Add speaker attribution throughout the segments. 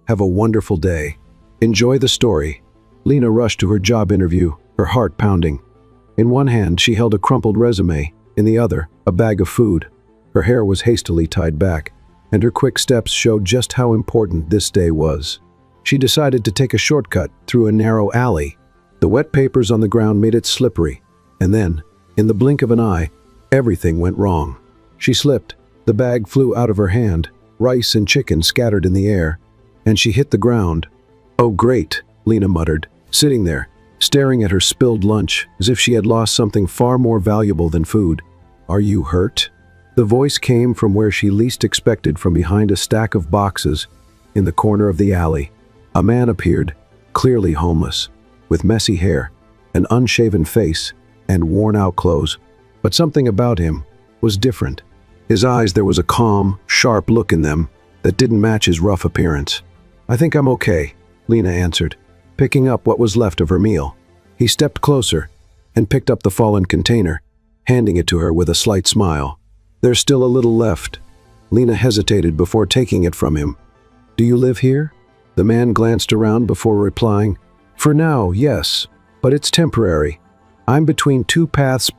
Speaker 1: Have a wonderful day. Enjoy the story." Lena rushed to her job interview, her heart pounding. In one hand, she held a crumpled resume, in the other, a bag of food. Her hair was hastily tied back, and her quick steps showed just how important this day was. She decided to take a shortcut through a narrow alley. The wet papers on the ground made it slippery, and then, in the blink of an eye, everything went wrong. She slipped, the bag flew out of her hand, rice and chicken scattered in the air, and she hit the ground. "Oh great," Lena muttered, sitting there, staring at her spilled lunch as if she had lost something far more valuable than food. "Are you hurt?" The voice came from where she least expected, from behind a stack of boxes in the corner of the alley. A man appeared, clearly homeless, with messy hair, an unshaven face, and worn-out clothes. But something about him was different. His eyes, there was a calm, sharp look in them that didn't match his rough appearance. "I think I'm okay," Lena answered, picking up what was left of her meal. He stepped closer and picked up the fallen container, handing it to her with a slight smile. "There's still a little left." Lena hesitated before taking it from him. "Do you live here?" The man glanced around before replying. "For now, yes, but it's temporary. I'm between two paths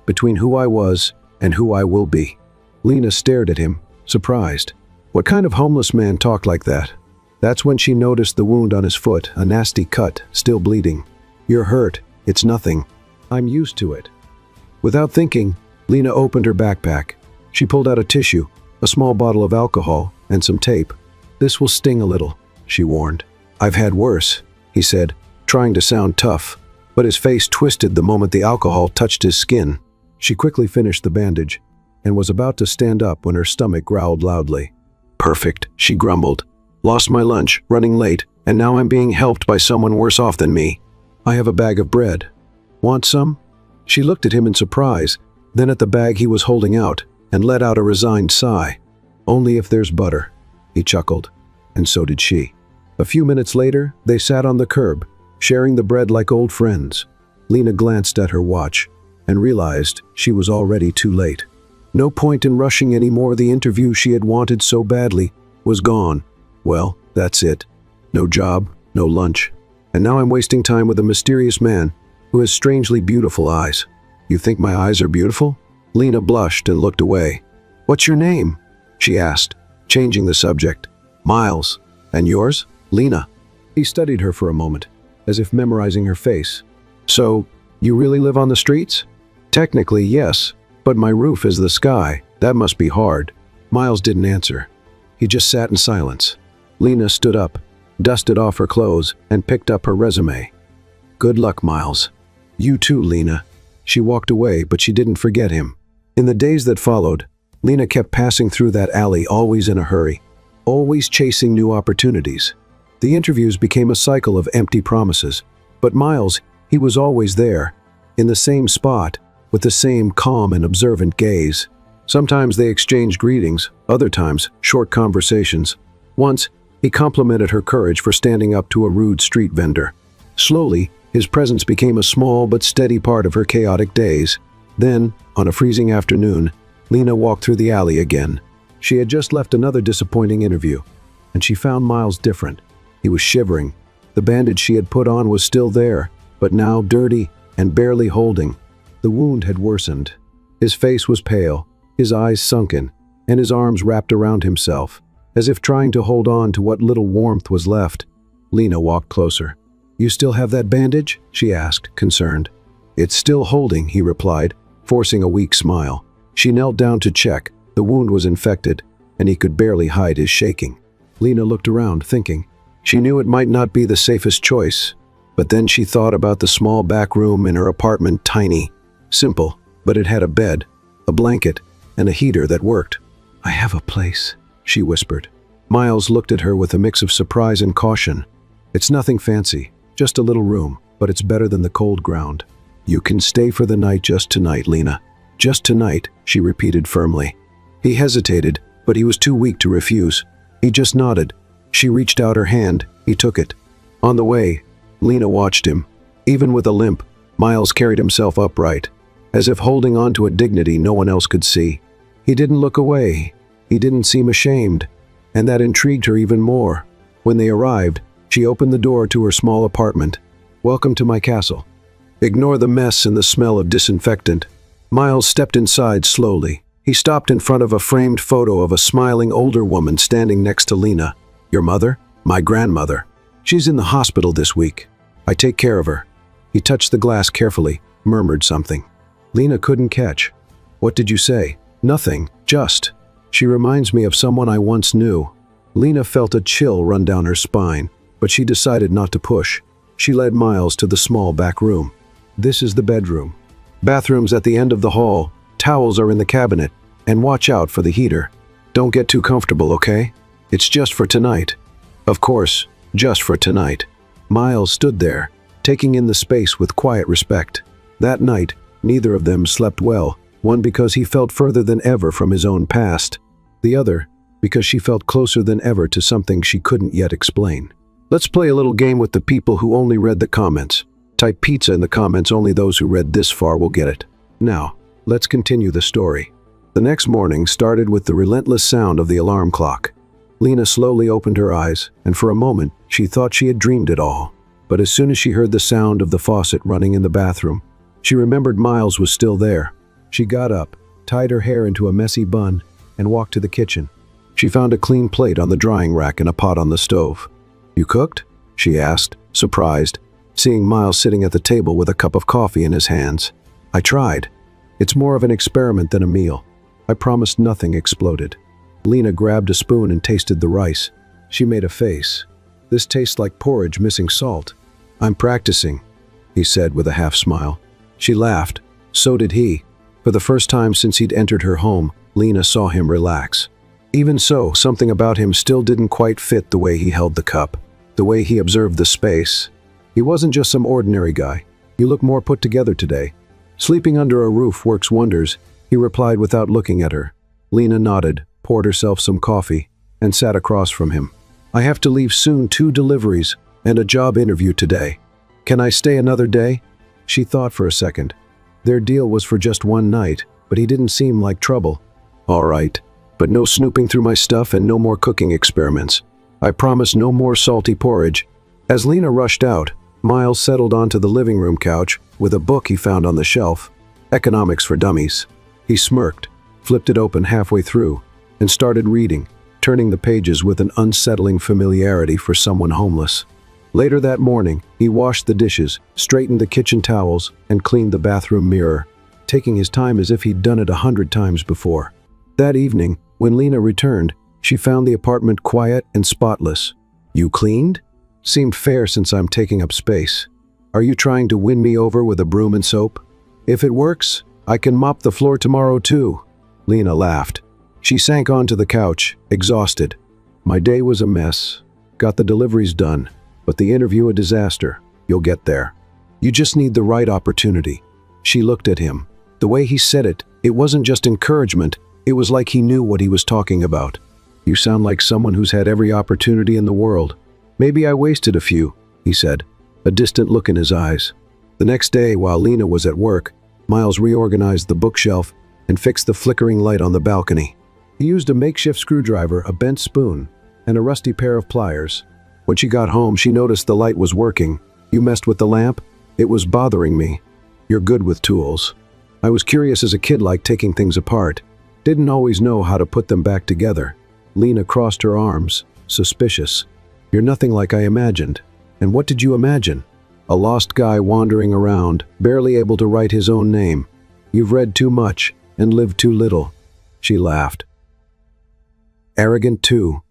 Speaker 1: between who I was and who I will be." Lena stared at him, surprised. What kind of homeless man talked like that? That's when she noticed the wound on his foot, a nasty cut, still bleeding. "You're hurt. It's nothing. I'm used to it." Without thinking, Lena opened her backpack. She pulled out a tissue, a small bottle of alcohol, and some tape. "This will sting a little," she warned. "I've had worse," he said, trying to sound tough, but his face twisted the moment the alcohol touched his skin. She quickly finished the bandage and was about to stand up when her stomach growled loudly. "Perfect," she grumbled. "Lost my lunch, running late, and now I'm being helped by someone worse off than me. I have a bag of bread. Want some?" She looked at him in surprise, then at the bag he was holding out, and let out a resigned sigh. "Only if there's butter," he chuckled, and so did she. A few minutes later, they sat on the curb, sharing the bread like old friends. Lena glanced at her watch and realized she was already too late. No point in rushing anymore. The interview she had wanted so badly was gone. Well, that's it. No job, no lunch. And now I'm wasting time with a mysterious man who has strangely beautiful eyes. "You think my eyes are beautiful?" Lena blushed and looked away. "What's your name?" she asked, changing the subject. "Miles. And yours?" "Lena." He studied her for a moment, as if memorizing her face. "So, you really live on the streets?" "Technically, yes, but my roof is the sky. That must be hard." Miles didn't answer. He just sat in silence. Lena stood up, dusted off her clothes, and picked up her resume. "Good luck, Miles." "You too, Lena." She walked away, but she didn't forget him. In the days that followed, Lena kept passing through that alley, always in a hurry, always chasing new opportunities. The interviews became a cycle of empty promises. But Miles, he was always there, in the same spot, with the same calm and observant gaze. Sometimes they exchanged greetings, other times short conversations. Once, he complimented her courage for standing up to a rude street vendor. Slowly, his presence became a small but steady part of her chaotic days. Then, on a freezing afternoon, Lena walked through the alley again. She had just left another disappointing interview, and she found Miles different. He was shivering. The bandage she had put on was still there, but now dirty and barely holding. The wound had worsened. His face was pale, his eyes sunken, and his arms wrapped around himself, as if trying to hold on to what little warmth was left. Lena walked closer. "You still have that bandage?" she asked, concerned. "It's still holding," he replied, forcing a weak smile. She knelt down to check. The wound was infected, and he could barely hide his shaking. Lena looked around, thinking. She knew it might not be the safest choice, but then she thought about the small back room in her apartment, tiny, simple, but it had a bed, a blanket, and a heater that worked. "I have a place," she whispered. Miles looked at her with a mix of surprise and caution. "It's nothing fancy, just a little room, but it's better than the cold ground. You can stay for the night, just tonight, Lena." "Just tonight," she repeated firmly. He hesitated, but he was too weak to refuse. He just nodded. She reached out her hand. He took it. On the way, Lena watched him. Even with a limp, Miles carried himself upright, as if holding on to a dignity no one else could see. He didn't look away. He didn't seem ashamed, and that intrigued her even more. When they arrived, she opened the door to her small apartment. "Welcome to my castle. Ignore the mess and the smell of disinfectant." Miles stepped inside slowly. He stopped in front of a framed photo of a smiling older woman standing next to Lena. "Your mother?" "My grandmother. She's in the hospital this week. I take care of her." He touched the glass carefully, murmured something. Lena couldn't catch. "What did you say?" "Nothing, just. She reminds me of someone I once knew." Lena felt a chill run down her spine, but she decided not to push. She led Miles to the small back room. "This is the bedroom. Bathroom's at the end of the hall. Towels are in the cabinet. And watch out for the heater. Don't get too comfortable, okay? It's just for tonight." "Of course, just for tonight." Miles stood there, taking in the space with quiet respect. That night, neither of them slept well, one because he felt further than ever from his own past, the other because she felt closer than ever to something she couldn't yet explain. Let's play a little game with the people who only read the comments. Type pizza in the comments, only those who read this far will get it. Now, let's continue the story. The next morning started with the relentless sound of the alarm clock. Lena slowly opened her eyes, and for a moment, she thought she had dreamed it all. But as soon as she heard the sound of the faucet running in the bathroom, she remembered Miles was still there. She got up, tied her hair into a messy bun, and walked to the kitchen. She found a clean plate on the drying rack and a pot on the stove. "You cooked?" she asked, surprised, seeing Miles sitting at the table with a cup of coffee in his hands. "I tried. It's more of an experiment than a meal. I promised nothing exploded." Lena grabbed a spoon and tasted the rice. She made a face. "This tastes like porridge missing salt." "I'm practicing," he said with a half smile. She laughed. So did he. For the first time since he'd entered her home, Lena saw him relax. Even so, something about him still didn't quite fit the way he held the cup, the way he observed the space. He wasn't just some ordinary guy. "You look more put together today." "Sleeping under a roof works wonders," he replied without looking at her. Lena nodded, poured herself some coffee, and sat across from him. "I have to leave soon, 2 deliveries, and a job interview today. Can I stay another day?" She thought for a second. Their deal was for just one night, but he didn't seem like trouble. "All right, but no snooping through my stuff and no more cooking experiments. I promise no more salty porridge." As Lena rushed out, Miles settled onto the living room couch with a book he found on the shelf, Economics for Dummies. He smirked, flipped it open halfway through, and started reading, turning the pages with an unsettling familiarity for someone homeless. Later that morning, he washed the dishes, straightened the kitchen towels, and cleaned the bathroom mirror, taking his time as if he'd done it 100 times before. That evening, when Lena returned, she found the apartment quiet and spotless. "You cleaned? Seemed fair since I'm taking up space. Are you trying to win me over with a broom and soap? If it works, I can mop the floor tomorrow too." Lena laughed. She sank onto the couch, exhausted. "My day was a mess. Got the deliveries done, but the interview a disaster. You'll get there. You just need the right opportunity." She looked at him. The way he said it, it wasn't just encouragement, it was like he knew what he was talking about. "You sound like someone who's had every opportunity in the world." "Maybe I wasted a few," he said, a distant look in his eyes. The next day, while Lena was at work, Miles reorganized the bookshelf and fixed the flickering light on the balcony. He used a makeshift screwdriver, a bent spoon, and a rusty pair of pliers. When she got home, she noticed the light was working. "You messed with the lamp? It was bothering me." "You're good with tools." "I was curious as a kid, like taking things apart. Didn't always know how to put them back together." Lena crossed her arms, suspicious. "You're nothing like I imagined." "And what did you imagine?" "A lost guy wandering around, barely able to write his own name." "You've read too much and lived too little." She laughed. "Arrogant too."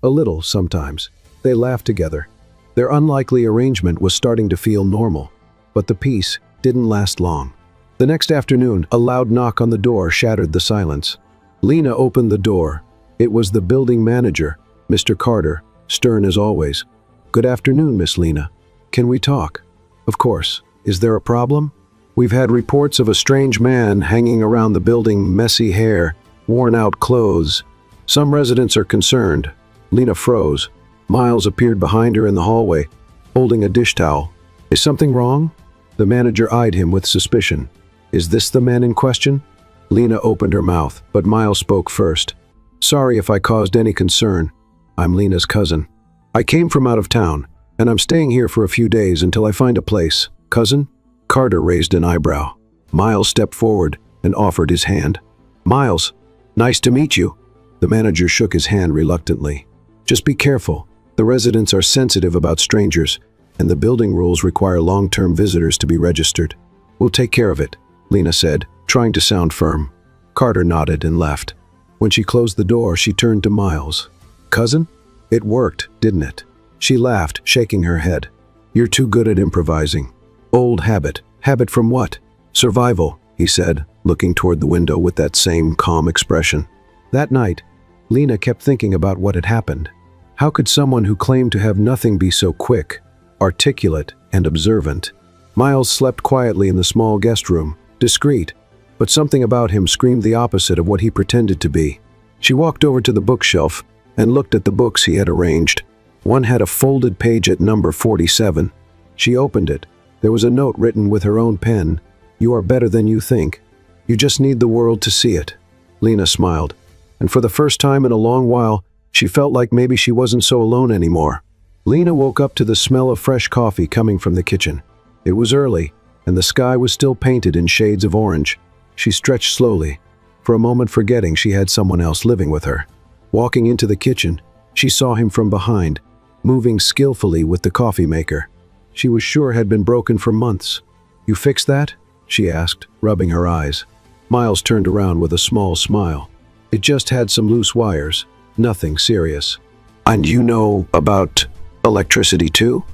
Speaker 1: "A little, sometimes." They laughed together. Their unlikely arrangement was starting to feel normal, but the peace didn't last long. The next afternoon, a loud knock on the door shattered the silence. Lena opened the door. It was the building manager, Mr. Carter, stern as always. "Good afternoon, Miss Lena. Can we talk?" "Of course. Is there a problem?" "We've had reports of a strange man hanging around the building, messy hair, worn-out clothes. Some residents are concerned." Lena froze. Miles appeared behind her in the hallway, holding a dish towel. "Is something wrong?" The manager eyed him with suspicion. "Is this the man in question?" Lena opened her mouth, but Miles spoke first. "Sorry if I caused any concern. I'm Lena's cousin." I came from out of town, and I'm staying here for a few days until I find a place. Cousin? Carter raised an eyebrow. Miles stepped forward and offered his hand. Miles, nice to meet you. The manager shook his hand reluctantly. Just be careful. The residents are sensitive about strangers, and the building rules require long-term visitors to be registered. We'll take care of it, Lena said, trying to sound firm. Carter nodded and left. When she closed the door, she turned to Miles. Cousin? It worked, didn't it? She laughed, shaking her head. You're too good at improvising. Old habit. Habit from what? Survival, he said, looking toward the window with that same calm expression. That night, Lena kept thinking about what had happened. How could someone who claimed to have nothing be so quick, articulate, and observant? Miles slept quietly in the small guest room, discreet, but something about him screamed the opposite of what he pretended to be. She walked over to the bookshelf and looked at the books he had arranged. One had a folded page at number 47. She opened it. There was a note written with her own pen. You are better than you think. You just need the world to see it. Lena smiled, and for the first time in a long while, she felt like maybe she wasn't so alone anymore. Lena woke up to the smell of fresh coffee coming from the kitchen. It was early, and the sky was still painted in shades of orange. She stretched slowly, for a moment forgetting she had someone else living with her. Walking into the kitchen, she saw him from behind, moving skillfully with the coffee maker. She was sure had been broken for months. You fixed that? She asked, rubbing her eyes. Miles turned around with a small smile. It just had some loose wires, nothing serious. And you know about electricity too?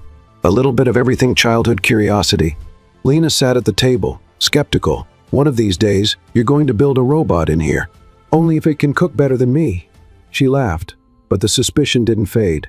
Speaker 1: A little bit of everything, childhood curiosity. Lena sat at the table, skeptical. One of these days, you're going to build a robot in here. Only if it can cook better than me. She laughed, but the suspicion didn't fade.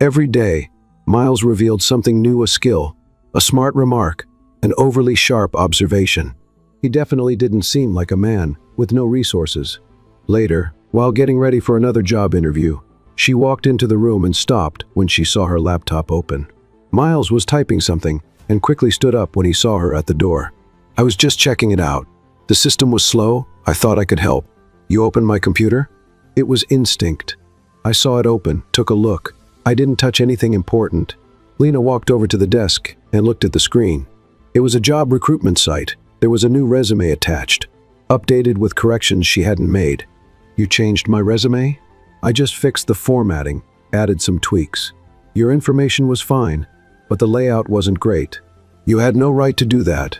Speaker 1: Every day, Miles revealed something new, a skill, a smart remark, an overly sharp observation. He definitely didn't seem like a man with no resources. Later, while getting ready for another job interview, she walked into the room and stopped when she saw her laptop open. Miles was typing something and quickly stood up when he saw her at the door. I was just checking it out. The system was slow. I thought I could help. You opened my computer? It was instinct. I saw it open, took a look. I didn't touch anything important. Lena walked over to the desk and looked at the screen. It was a job recruitment site. There was a new resume attached, updated with corrections she hadn't made. You changed my resume? I just fixed the formatting, added some tweaks. Your information was fine, but the layout wasn't great. You had no right to do that.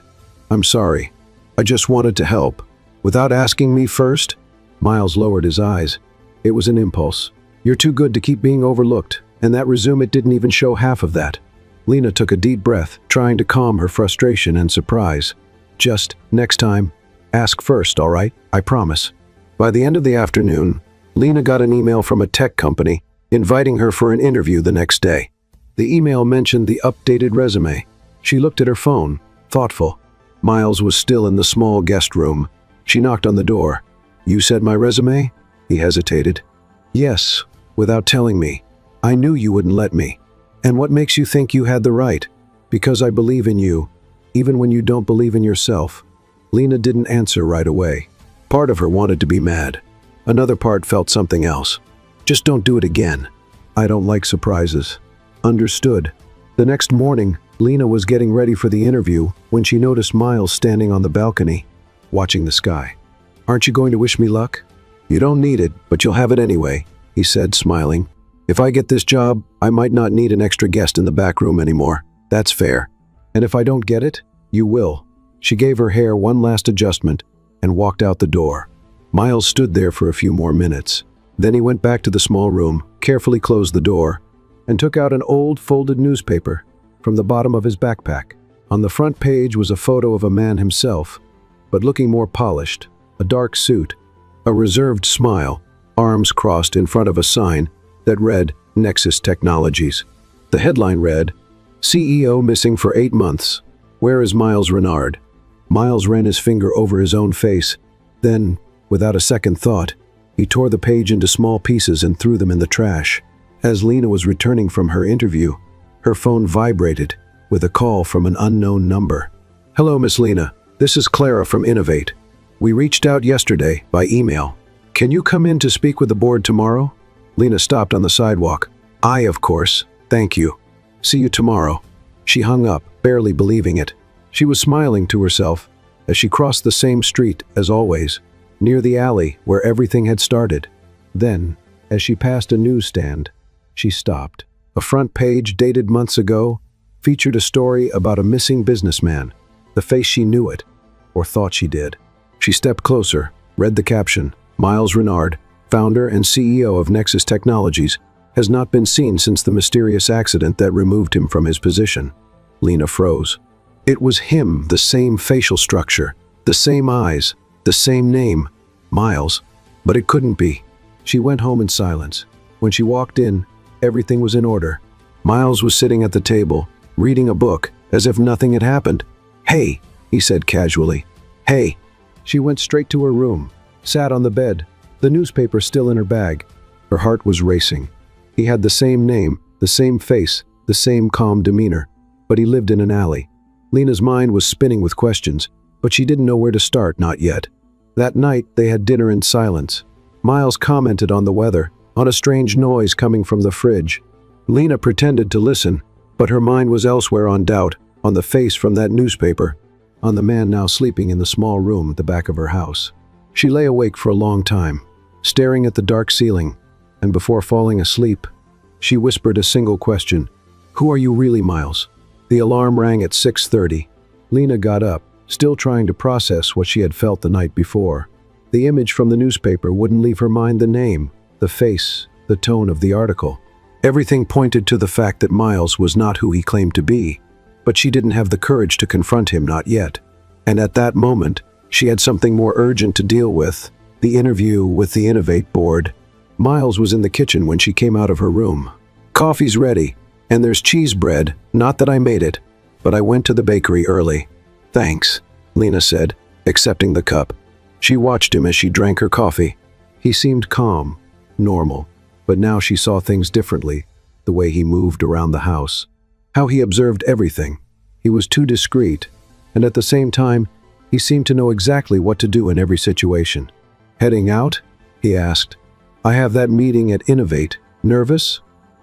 Speaker 1: I'm sorry. I just wanted to help. Without asking me first? Miles lowered his eyes. It was an impulse. You're too good to keep being overlooked, and that resume didn't even show half of that. Lena took a deep breath, trying to calm her frustration and surprise. Just, next time, ask first, all right? I promise. By the end of the afternoon, Lena got an email from a tech company inviting her for an interview the next day. The email mentioned the updated resume. She looked at her phone, thoughtful. Miles was still in the small guest room. She knocked on the door. You said my resume? He hesitated. Yes, without telling me. I knew you wouldn't let me. And what makes you think you had the right? Because I believe in you, even when you don't believe in yourself. Lena didn't answer right away. Part of her wanted to be mad. Another part felt something else. Just don't do it again. I don't like surprises. Understood. The next morning, Lena was getting ready for the interview when she noticed Miles standing on the balcony, watching the sky. Aren't you going to wish me luck? You don't need it, but you'll have it anyway, he said, smiling. If I get this job, I might not need an extra guest in the back room anymore. That's fair. And if I don't get it, you will. She gave her hair one last adjustment and walked out the door. Miles stood there for a few more minutes. Then he went back to the small room, carefully closed the door, and took out an old folded newspaper from the bottom of his backpack. On the front page was a photo of a man himself, but looking more polished, a dark suit, a reserved smile, arms crossed in front of a sign that read Nexus Technologies. The headline read, CEO missing for 8 months. Where is Miles Renard? Miles ran his finger over his own face. Then, without a second thought, he tore the page into small pieces and threw them in the trash. As Lena was returning from her interview, her phone vibrated with a call from an unknown number. Hello, Miss Lena. This is Clara from Innovate. We reached out yesterday by email. Can you come in to speak with the board tomorrow? Lena stopped on the sidewalk. Of course. Thank you. See you tomorrow." She hung up, barely believing it. She was smiling to herself as she crossed the same street as always, near the alley where everything had started. Then, as she passed a newsstand, she stopped. A front page dated months ago featured a story about a missing businessman. The face, she knew it, or thought she did. She stepped closer, read the caption: "Miles Renard, founder and CEO of Nexus Technologies, has not been seen since the mysterious accident that removed him from his position." Lena froze. It was him, the same facial structure, the same eyes, the same name, Miles. But it couldn't be. She went home in silence. When she walked in, everything was in order. Miles was sitting at the table, reading a book, as if nothing had happened. "Hey," he said casually. "Hey." She went straight to her room, sat on the bed, the newspaper still in her bag. Her heart was racing. He had the same name, the same face, the same calm demeanor, but he lived in an alley. Lena's mind was spinning with questions, but she didn't know where to start, not yet. That night, they had dinner in silence. Miles commented on the weather, on a strange noise coming from the fridge. Lena pretended to listen, but her mind was elsewhere, on doubt, on the face from that newspaper, on the man now sleeping in the small room at the back of her house. She lay awake for a long time, staring at the dark ceiling, and before falling asleep, she whispered a single question: "Who are you really, Miles?" The alarm rang at 6:30. Lena got up, still trying to process what she had felt the night before. The image from the newspaper wouldn't leave her mind, the name, the face, the tone of the article. Everything pointed to the fact that Miles was not who he claimed to be, but she didn't have the courage to confront him, not yet. And at that moment, she had something more urgent to deal with: the interview with the Innovate board. Miles was in the kitchen when she came out of her room. "Coffee's ready, and there's cheese bread, not that I made it, but I went to the bakery early." "Thanks," Lena said, accepting the cup. She watched him as she drank her coffee. He seemed calm, normal, but now she saw things differently, the way he moved around the house, how he observed everything. He was too discreet, and at the same time, he seemed to know exactly what to do in every situation. "Heading out?" he asked. "I have that meeting at Innovate. Nervous?"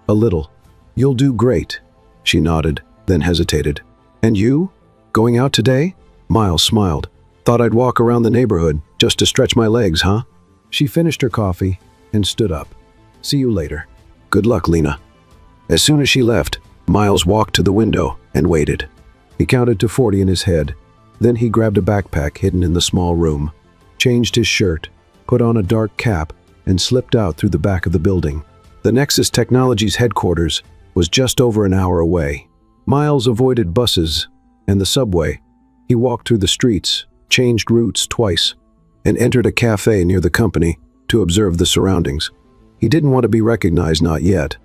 Speaker 1: "A little." "You'll do great." She nodded, then hesitated. "And you? Going out today?" Miles smiled. "Thought I'd walk around the neighborhood, just to stretch my legs, huh?" She finished her coffee and stood up. "See you later." "Good luck, Lena." As soon as she left, Miles walked to the window and waited. He counted to 40 in his head. Then he grabbed a backpack hidden in the small room, changed his shirt, put on a dark cap, and slipped out through the back of the building. The Nexus Technologies headquarters was just over an hour away. Miles avoided buses and the subway. He walked through the streets, changed routes twice, and entered a cafe near the company to observe the surroundings. He didn't want to be recognized, not yet.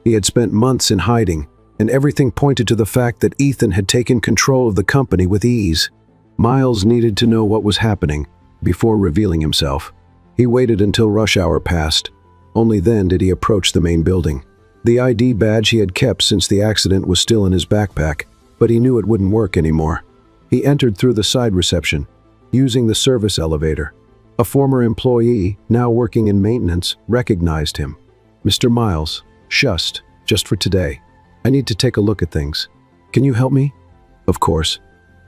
Speaker 1: He had spent months in hiding, and everything pointed to the fact that Ethan had taken control of the company with ease. Miles needed to know what was happening before revealing himself. He waited until rush hour passed. Only then did he approach the main building. The ID badge he had kept since the accident was still in his backpack, but he knew it wouldn't work anymore. He entered through the side reception, using the service elevator. A former employee, now working in maintenance, recognized him. "Mr. Miles, just for today. I need to take a look at things. Can you help me?" "Of course.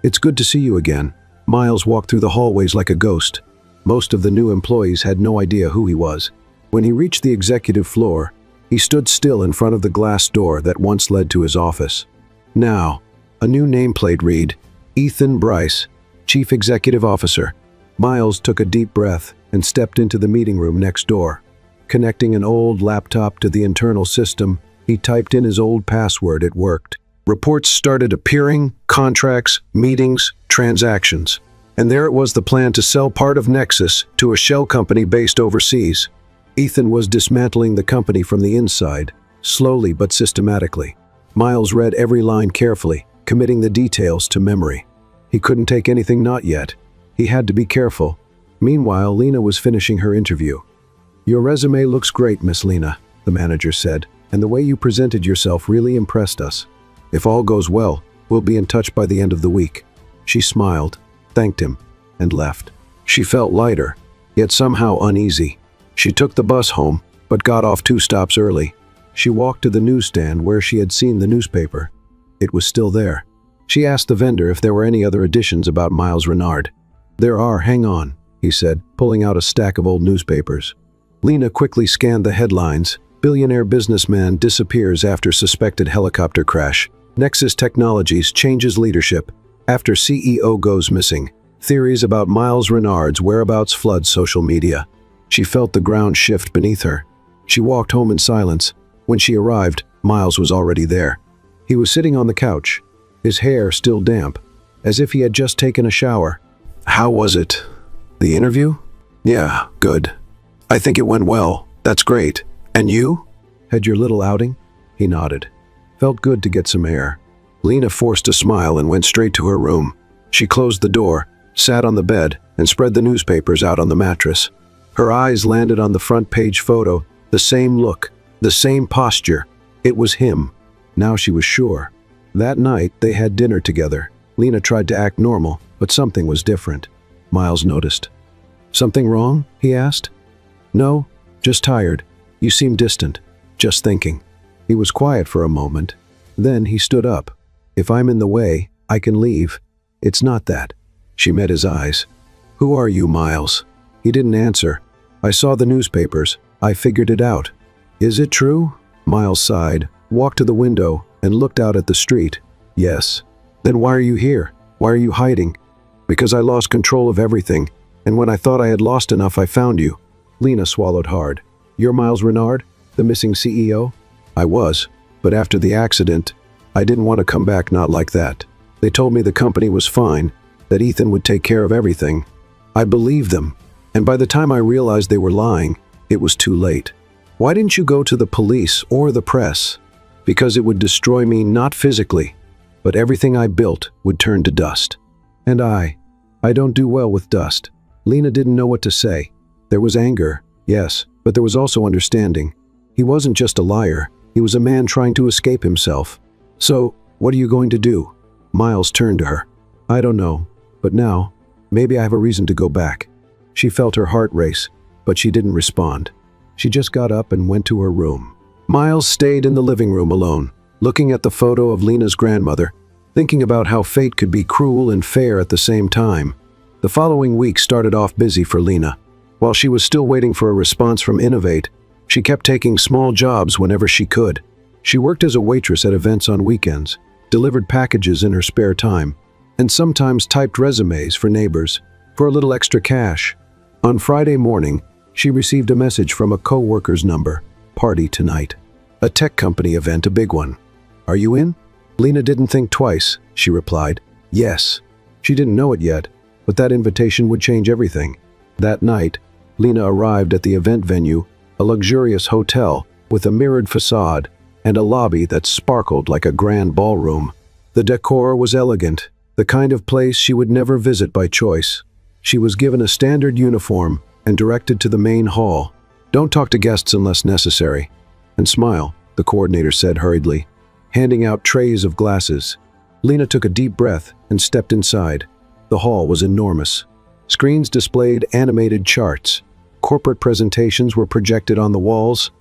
Speaker 1: It's good to see you again." Miles walked through the hallways like a ghost. Most of the new employees had no idea who he was. When he reached the executive floor, he stood still in front of the glass door that once led to his office. Now, a new nameplate read, "Ethan Bryce, Chief Executive Officer." Miles took a deep breath and stepped into the meeting room next door. Connecting an old laptop to the internal system, he typed in his old password. It worked. Reports started appearing: contracts, meetings, transactions. And there it was, the plan to sell part of Nexus to a shell company based overseas. Ethan was dismantling the company from the inside, slowly but systematically. Miles read every line carefully, committing the details to memory. He couldn't take anything, not yet. He had to be careful. Meanwhile, Lena was finishing her interview. "Your resume looks great, Miss Lena," the manager said, "and the way you presented yourself really impressed us. If all goes well, we'll be in touch by the end of the week." She smiled, thanked him, and left. She felt lighter, yet somehow uneasy. She took the bus home, but got off 2 stops early. She walked to the newsstand where she had seen the newspaper. It was still there. She asked the vendor if there were any other editions about Miles Renard. "There are, hang on," he said, pulling out a stack of old newspapers. Lena quickly scanned the headlines. Billionaire businessman disappears after suspected helicopter crash. Nexus Technologies changes leadership after CEO goes missing. Theories about Miles Renard's whereabouts flood social media. She felt the ground shift beneath her. She walked home in silence. When she arrived, Miles was already there. He was sitting on the couch, his hair still damp, as if he had just taken a shower. "How was it? The interview?" "Yeah, good. I think it went well. That's great. And you? Had your little outing?" He nodded. Felt good to get some air. Lena forced a smile and went straight to her room. She closed the door, sat on the bed, and spread the newspapers out on the mattress. Her eyes landed on the front page photo, the same look, the same posture. It was him. Now she was sure. That night, they had dinner together. Lena tried to act normal, but something was different. Miles noticed. "Something wrong?" he asked. "No, just tired. You seem distant. Just thinking." He was quiet for a moment. Then he stood up. "If I'm in the way, I can leave. It's not that." She met his eyes. "Who are you, Miles?" He didn't answer. "I saw the newspapers. I figured it out." "Is it true?" Miles sighed, walked to the window, and looked out at the street. "Yes." "Then why are you here? Why are you hiding?" "Because I lost control of everything, and when I thought I had lost enough, I found you." Lena swallowed hard. "You're Miles Renard, the missing CEO?" "I was, but after the accident, I didn't want to come back not like that. They told me the company was fine, that Ethan would take care of everything. I believed them, and by the time I realized they were lying, it was too late." "Why didn't you go to the police or the press?" "Because it would destroy me, not physically, but everything I built would turn to dust. And I don't do well with dust." Lena didn't know what to say. There was anger, yes, but there was also understanding. He wasn't just a liar, he was a man trying to escape himself. "So, what are you going to do?" Miles turned to her. "I don't know, but now, maybe I have a reason to go back." She felt her heart race, but she didn't respond. She just got up and went to her room. Miles stayed in the living room alone, looking at the photo of Lena's grandmother, thinking about how fate could be cruel and fair at the same time. The following week started off busy for Lena. While she was still waiting for a response from Innovate, she kept taking small jobs whenever she could. She worked as a waitress at events on weekends, delivered packages in her spare time, and sometimes typed resumes for neighbors for a little extra cash. On Friday morning, she received a message from a co-worker's number. "Party tonight. A tech company event, a big one. Are you in?" Lena didn't think twice. She replied, "Yes." She didn't know it yet, but that invitation would change everything. That night, Lena arrived at the event venue, a luxurious hotel with a mirrored facade and a lobby that sparkled like a grand ballroom. The decor was elegant, the kind of place she would never visit by choice. She was given a standard uniform and directed to the main hall. "Don't talk to guests unless necessary. And smile," the coordinator said hurriedly, handing out trays of glasses. Lena took a deep breath and stepped inside. The hall was enormous. Screens displayed animated charts. Corporate presentations were projected on the walls,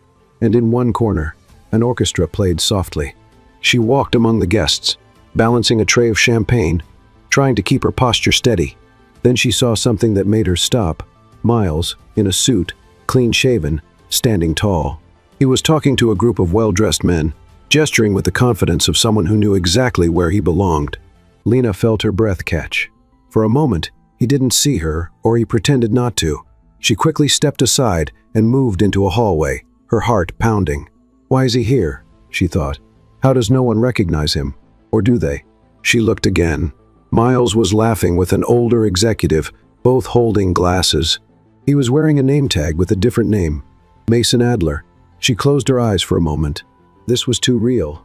Speaker 1: and in one corner, an orchestra played softly. She walked among the guests, balancing a tray of champagne, trying to keep her posture steady. Then she saw something that made her stop. Miles, in a suit, clean-shaven, standing tall. He was talking to a group of well-dressed men, gesturing with the confidence of someone who knew exactly where he belonged. Lena felt her breath catch. For a moment, he didn't see her, or he pretended not to. She quickly stepped aside and moved into a hallway, her heart pounding. "Why is he here?" she thought. "How does no one recognize him? Or do they?" She looked again. Miles was laughing with an older executive, both holding glasses. He was wearing a name tag with a different name, Mason Adler. She closed her eyes for a moment. This was too real.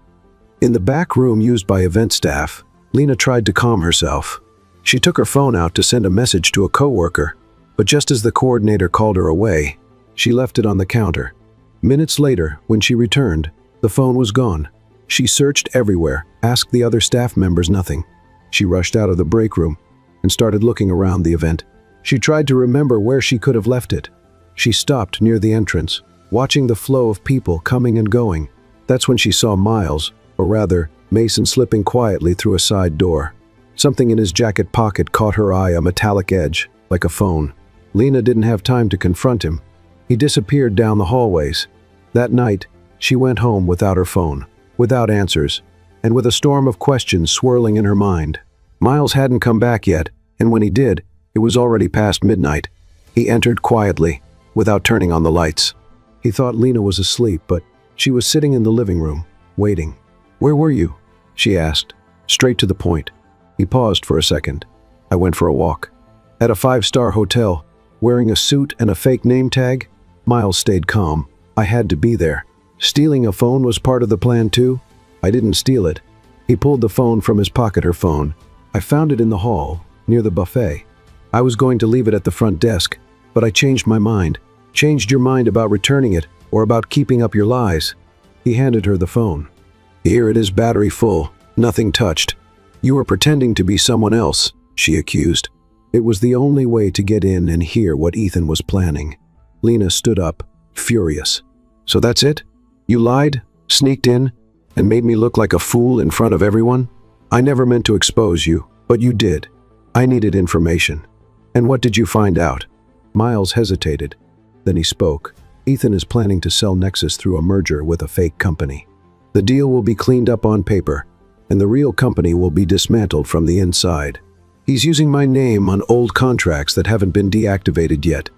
Speaker 1: In the back room used by event staff, Lena tried to calm herself. She took her phone out to send a message to a coworker, but just as the coordinator called her away, she left it on the counter. Minutes later, when she returned, the phone was gone. She searched everywhere, asked the other staff members nothing. She rushed out of the break room and started looking around the event. She tried to remember where she could have left it. She stopped near the entrance, watching the flow of people coming and going. That's when she saw Miles, or rather, Mason, slipping quietly through a side door. Something in his jacket pocket caught her eye, a metallic edge, like a phone. Lena didn't have time to confront him. He disappeared down the hallways. That night, she went home without her phone, without answers, and with a storm of questions swirling in her mind. Miles hadn't come back yet, and when he did, it was already past midnight. He entered quietly, without turning on the lights. He thought Lena was asleep, but she was sitting in the living room, waiting. "Where were you?" she asked, straight to the point. He paused for a second. "I went for a walk." At a 5-star hotel, wearing a suit and a fake name tag, Miles stayed calm. "I had to be there. Stealing a phone was part of the plan too. I didn't steal it." He pulled the phone from his pocket. Her phone. "I found it in the hall, near the buffet. I was going to leave it at the front desk, but I changed my mind." "Changed your mind about returning it, or about keeping up your lies?" He handed her the phone. "Here it is, battery full, nothing touched." "You were pretending to be someone else," she accused. It was the only way to get in and hear what Ethan was planning. Lena stood up, furious. "So that's it? You lied, sneaked in, and made me look like a fool in front of everyone? I never meant to expose you, but you did. I needed information. And what did you find out?" Miles hesitated. Then he spoke. "Ethan is planning to sell Nexus through a merger with a fake company. The deal will be cleaned up on paper, and the real company will be dismantled from the inside. He's using my name on old contracts that haven't been deactivated yet.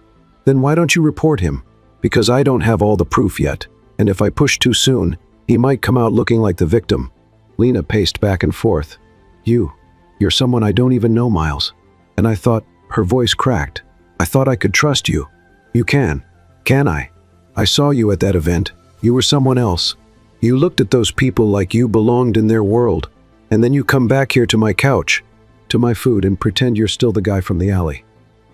Speaker 1: Then why don't you report him? Because I don't have all the proof yet, and if I push too soon, he might come out looking like the victim." Lena paced back and forth. You're someone I don't even know, Miles." And I thought, her voice cracked, "I thought I could trust you." "You can I? I saw you at that event. You were someone else. You looked at those people like you belonged in their world, and then you come back here to my couch, to my food, and pretend you're still the guy from the alley."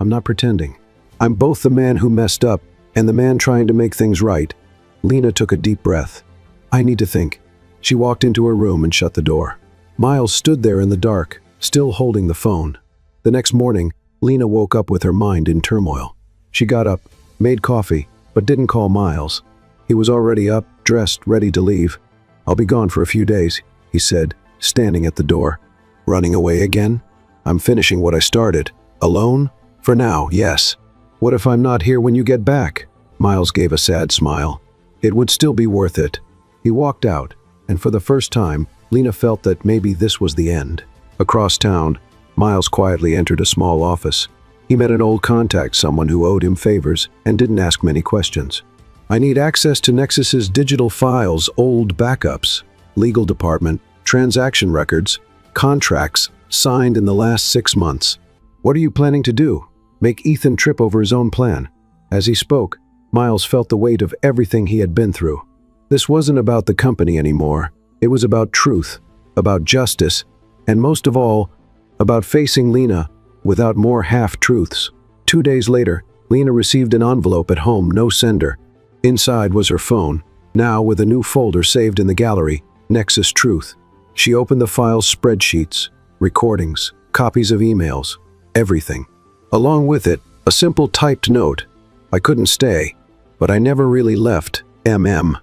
Speaker 1: "I'm not pretending. I'm both the man who messed up and the man trying to make things right." Lena took a deep breath. "I need to think." She walked into her room and shut the door. Miles stood there in the dark, still holding the phone. The next morning, Lena woke up with her mind in turmoil. She got up, made coffee, but didn't call Miles. He was already up, dressed, ready to leave. "I'll be gone for a few days," he said, standing at the door. "Running away again? I'm finishing what I started. Alone? For now, yes." "What if I'm not here when you get back?" Miles gave a sad smile. "It would still be worth it." He walked out, and for the first time, Lena felt that maybe this was the end. Across town, Miles quietly entered a small office. He met an old contact, someone who owed him favors and didn't ask many questions. "I need access to Nexus's digital files, old backups, legal department, transaction records, contracts signed in the last 6 months." "What are you planning to do? Make Ethan trip over his own plan?" As he spoke, Miles felt the weight of everything he had been through. This wasn't about the company anymore. It was about truth, about justice, and most of all, about facing Lena without more half-truths. 2 days later, Lena received an envelope at home, no sender. Inside was her phone, now with a new folder saved in the gallery, Nexus Truth. She opened the files, spreadsheets, recordings, copies of emails, everything. Along with it, a simple typed note. "I couldn't stay, but I never really left, MM."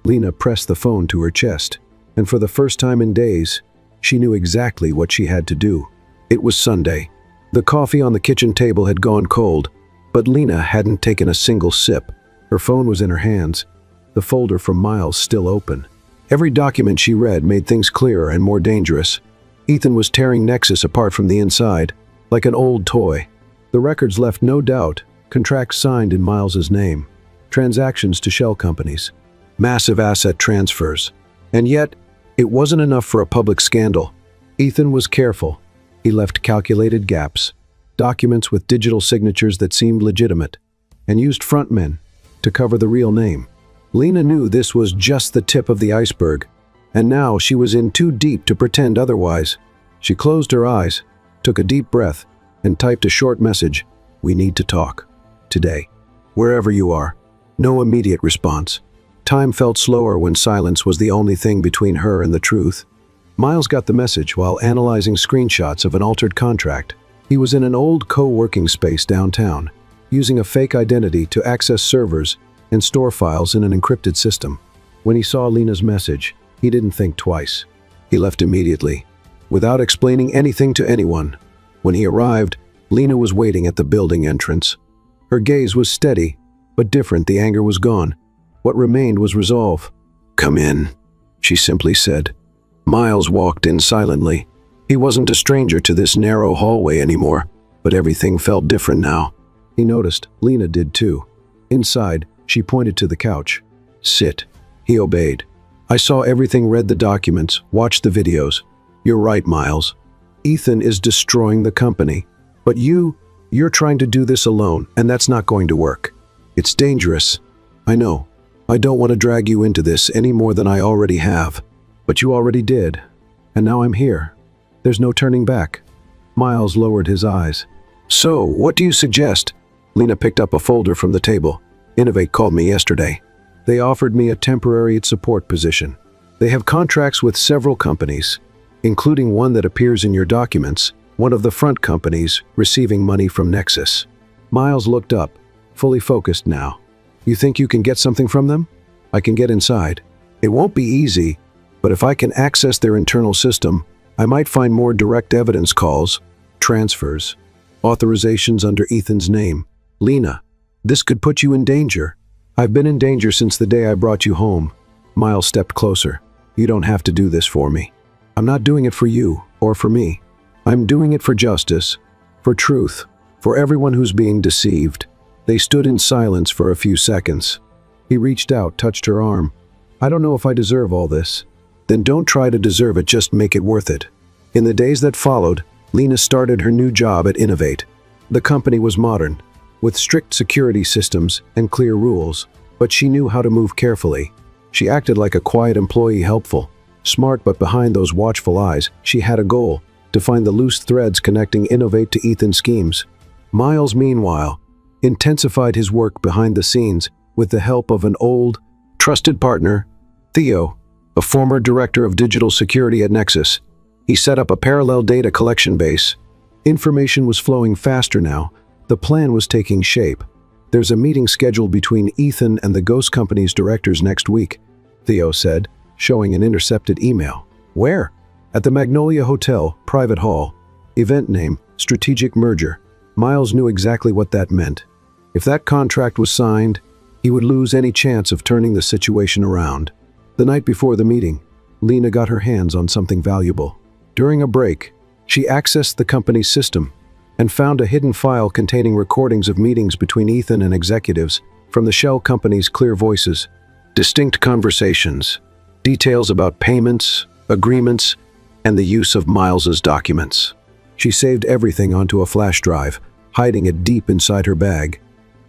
Speaker 1: Lena pressed the phone to her chest, and for the first time in days, she knew exactly what she had to do. It was Sunday. The coffee on the kitchen table had gone cold, but Lena hadn't taken a single sip. Her phone was in her hands, the folder from Miles still open. Every document she read made things clearer and more dangerous. Ethan was tearing Nexus apart from the inside, like an old toy. The records left no doubt, contracts signed in Miles's name, transactions to shell companies, massive asset transfers. And yet, it wasn't enough for a public scandal. Ethan was careful. He left calculated gaps, documents with digital signatures that seemed legitimate, and used frontmen to cover the real name. Lena knew this was just the tip of the iceberg, and now she was in too deep to pretend otherwise. She closed her eyes, took a deep breath, and typed a short message. "We need to talk. Today. Wherever you are." No immediate response. Time felt slower when silence was the only thing between her and the truth. Miles got the message while analyzing screenshots of an altered contract. He was in an old co-working space downtown, using a fake identity to access servers and store files in an encrypted system. When he saw Lena's message, he didn't think twice. He left immediately, without explaining anything to anyone. When he arrived, Lena was waiting at the building entrance. Her gaze was steady, but different. The anger was gone. What remained was resolve. "Come in," she simply said. Miles walked in silently. He wasn't a stranger to this narrow hallway anymore, but everything felt different now. He noticed Lena did too. Inside, she pointed to the couch. "Sit." He obeyed. "I saw everything, read the documents, watched the videos. You're right, Miles. Ethan is destroying the company. But you're trying to do this alone, and that's not going to work. It's dangerous. I know. I don't want to drag you into this any more than I already have. But you already did. And now I'm here. There's no turning back." Miles lowered his eyes. "So, what do you suggest?" Lena picked up a folder from the table. "Innovate called me yesterday. They offered me a temporary support position. They have contracts with several companies, including one that appears in your documents, one of the front companies receiving money from Nexus." Miles looked up, fully focused now. "You think you can get something from them? I can get inside. It won't be easy, but if I can access their internal system, I might find more direct evidence calls, transfers, authorizations under Ethan's name. Lena, this could put you in danger. I've been in danger since the day I brought you home." Miles stepped closer. "You don't have to do this for me. I'm not doing it for you or for me. I'm doing it for justice, for truth, for everyone who's being deceived." They stood in silence for a few seconds. He reached out, touched her arm. "I don't know if I deserve all this." "Then don't try to deserve it, just make it worth it." In the days that followed, Lena started her new job at Innovate. The company was modern, with strict security systems and clear rules, but she knew how to move carefully. She acted like a quiet employee, helpful, smart, but behind those watchful eyes, she had a goal: to find the loose threads connecting Innovate to Ethan's schemes. Miles, meanwhile, intensified his work behind the scenes with the help of an old, trusted partner, Theo, a former director of digital security at Nexus. He set up a parallel data collection base. Information was flowing faster now. The plan was taking shape. "There's a meeting scheduled between Ethan and the Ghost Company's directors next week," Theo said, showing an intercepted email. "Where?" "At the Magnolia Hotel, private hall. Event name, strategic merger." Miles knew exactly what that meant. If that contract was signed, he would lose any chance of turning the situation around. The night before the meeting, Lena got her hands on something valuable. During a break, she accessed the company's system and found a hidden file containing recordings of meetings between Ethan and executives from the shell company's clear voices, distinct conversations, details about payments, agreements, and the use of Miles's documents. She saved everything onto a flash drive, hiding it deep inside her bag.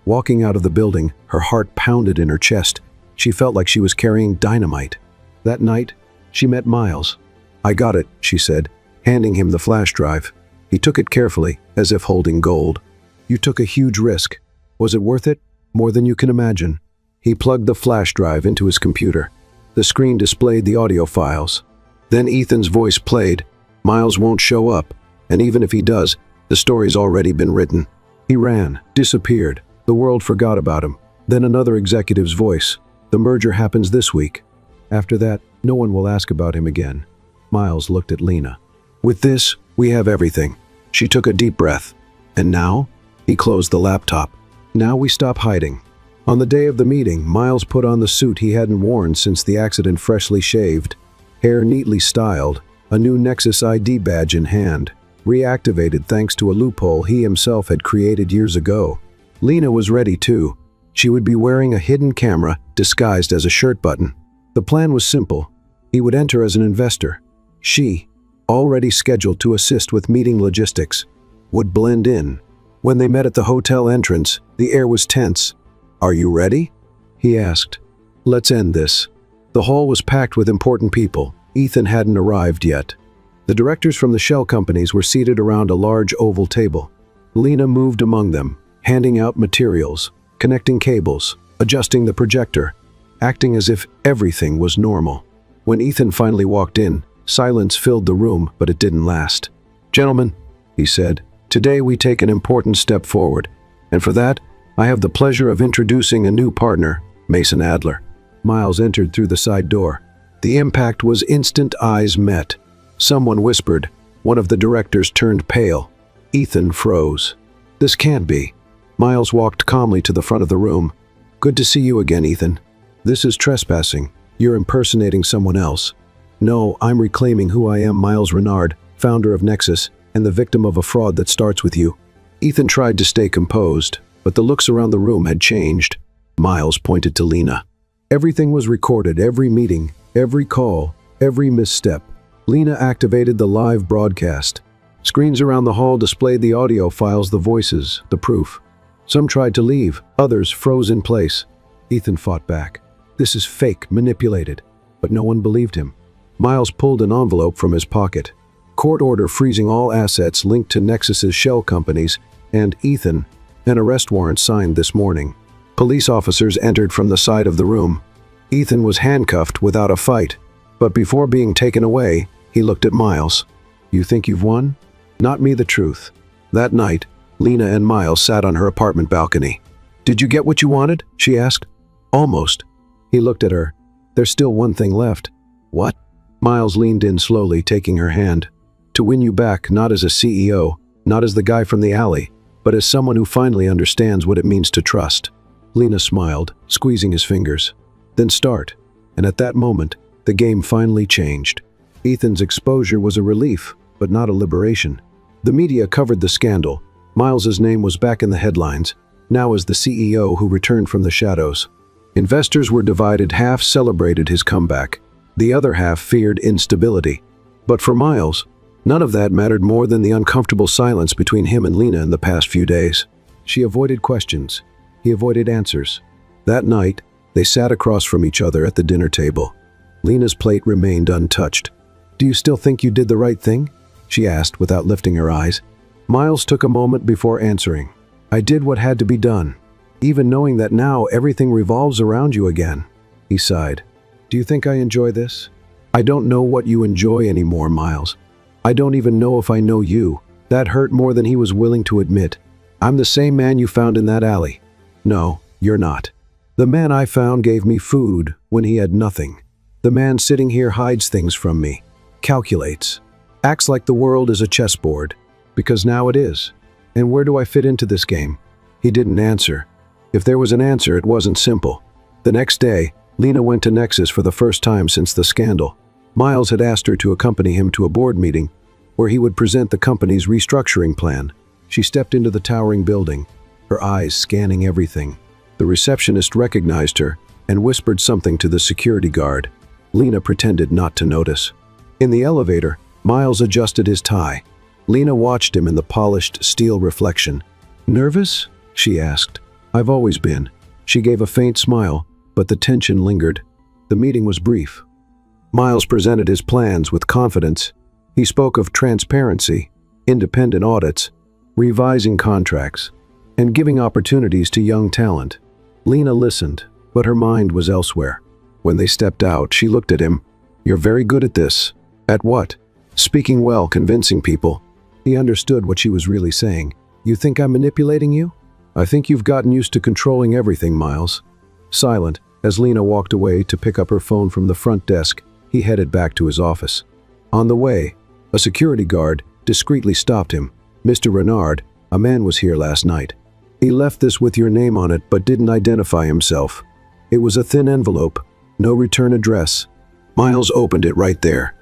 Speaker 1: Walking out of the building, her heart pounded in her chest. She felt like she was carrying dynamite. That night, she met Miles. "I got it," she said, handing him the flash drive. He took it carefully, as if holding gold. "You took a huge risk. Was it worth it? More than you can imagine." He plugged the flash drive into his computer. The screen displayed the audio files. Then Ethan's voice played. "Miles won't show up, and even if he does, the story's already been written." He ran, disappeared. The world forgot about him. Then another executive's voice. "The merger happens this week. After that, no one will ask about him again." Miles looked at Lena. "With this, we have everything." She took a deep breath. "And now?" He closed the laptop. "Now we stop hiding." On the day of the meeting, Miles put on the suit he hadn't worn since the accident, freshly shaved, hair neatly styled, a new Nexus ID badge in hand, reactivated thanks to a loophole he himself had created years ago. Lena was ready too. She would be wearing a hidden camera disguised as a shirt button. The plan was simple. He would enter as an investor. She, already scheduled to assist with meeting logistics, would blend in. When they met at the hotel entrance, the air was tense. "Are you ready?" he asked. "Let's end this." The hall was packed with important people. Ethan hadn't arrived yet. The directors from the shell companies were seated around a large oval table. Lena moved among them, handing out materials, connecting cables, adjusting the projector, acting as if everything was normal. When Ethan finally walked in, silence filled the room, but it didn't last. "Gentlemen," he said, "today we take an important step forward, and for that, I have the pleasure of introducing a new partner, Mason Adler." Miles entered through the side door. The impact was instant. Eyes met. Someone whispered. One of the directors turned pale. Ethan froze. This can't be. Miles walked calmly to the front of the room. Good to see you again, Ethan. This is trespassing. You're impersonating someone else. No, I'm reclaiming who I am, Miles Renard, founder of Nexus, and the victim of a fraud that starts with you. Ethan tried to stay composed, but the looks around the room had changed. Miles pointed to Lena. Everything was recorded, every meeting, every call, every misstep. Lena activated the live broadcast. Screens around the hall displayed the audio files, the voices, the proof. Some tried to leave, others froze in place. Ethan fought back. This is fake, manipulated. But no one believed him. Miles pulled an envelope from his pocket. Court order freezing all assets linked to Nexus's shell companies, and Ethan, an arrest warrant signed this morning. Police officers entered from the side of the room. Ethan was handcuffed without a fight, but before being taken away, he looked at Miles. You think you've won? Not me, the truth. That night, Lena and Miles sat on her apartment balcony. Did you get what you wanted? She asked. Almost. He looked at her. There's still one thing left. What? Miles leaned in slowly, taking her hand. To win you back, not as a CEO, not as the guy from the alley, but as someone who finally understands what it means to trust. Lena smiled, squeezing his fingers. Then start. And at that moment, the game finally changed. Ethan's exposure was a relief, but not a liberation. The media covered the scandal. Miles's name was back in the headlines, now as the CEO who returned from the shadows. Investors were divided. Half celebrated his comeback. The other half feared instability. But for Miles, none of that mattered more than the uncomfortable silence between him and Lena in the past few days. She avoided questions. He avoided answers. That night, they sat across from each other at the dinner table. Lena's plate remained untouched. Do you still think you did the right thing? She asked without lifting her eyes. Miles took a moment before answering. I did what had to be done, even knowing that now everything revolves around you again. He sighed. Do you think I enjoy this? I don't know what you enjoy anymore, Miles. I don't even know if I know you. That hurt more than he was willing to admit. I'm the same man you found in that alley. No, you're not. The man I found gave me food when he had nothing. The man sitting here hides things from me, calculates, acts like the world is a chessboard, because now it is. And where do I fit into this game? He didn't answer. If there was an answer, it wasn't simple. The next day, Lena went to Nexus for the first time since the scandal. Miles had asked her to accompany him to a board meeting where he would present the company's restructuring plan. She stepped into the towering building, her eyes scanning everything. The receptionist recognized her and whispered something to the security guard. Lena pretended not to notice. In the elevator, Miles adjusted his tie. Lena watched him in the polished steel reflection. Nervous? She asked. I've always been. She gave a faint smile, but the tension lingered. The meeting was brief. Miles presented his plans with confidence. He spoke of transparency, independent audits, revising contracts, and giving opportunities to young talent. Lena listened, but her mind was elsewhere. When they stepped out, she looked at him. You're very good at this. At what? Speaking well, convincing people. He understood what she was really saying. You think I'm manipulating you? I think you've gotten used to controlling everything, Miles. Silent, as Lena walked away to pick up her phone from the front desk, he headed back to his office. On the way, a security guard discreetly stopped him. Mr. Renard, a man was here last night. He left this with your name on it but didn't identify himself. It was a thin envelope, no return address. Miles opened it right there.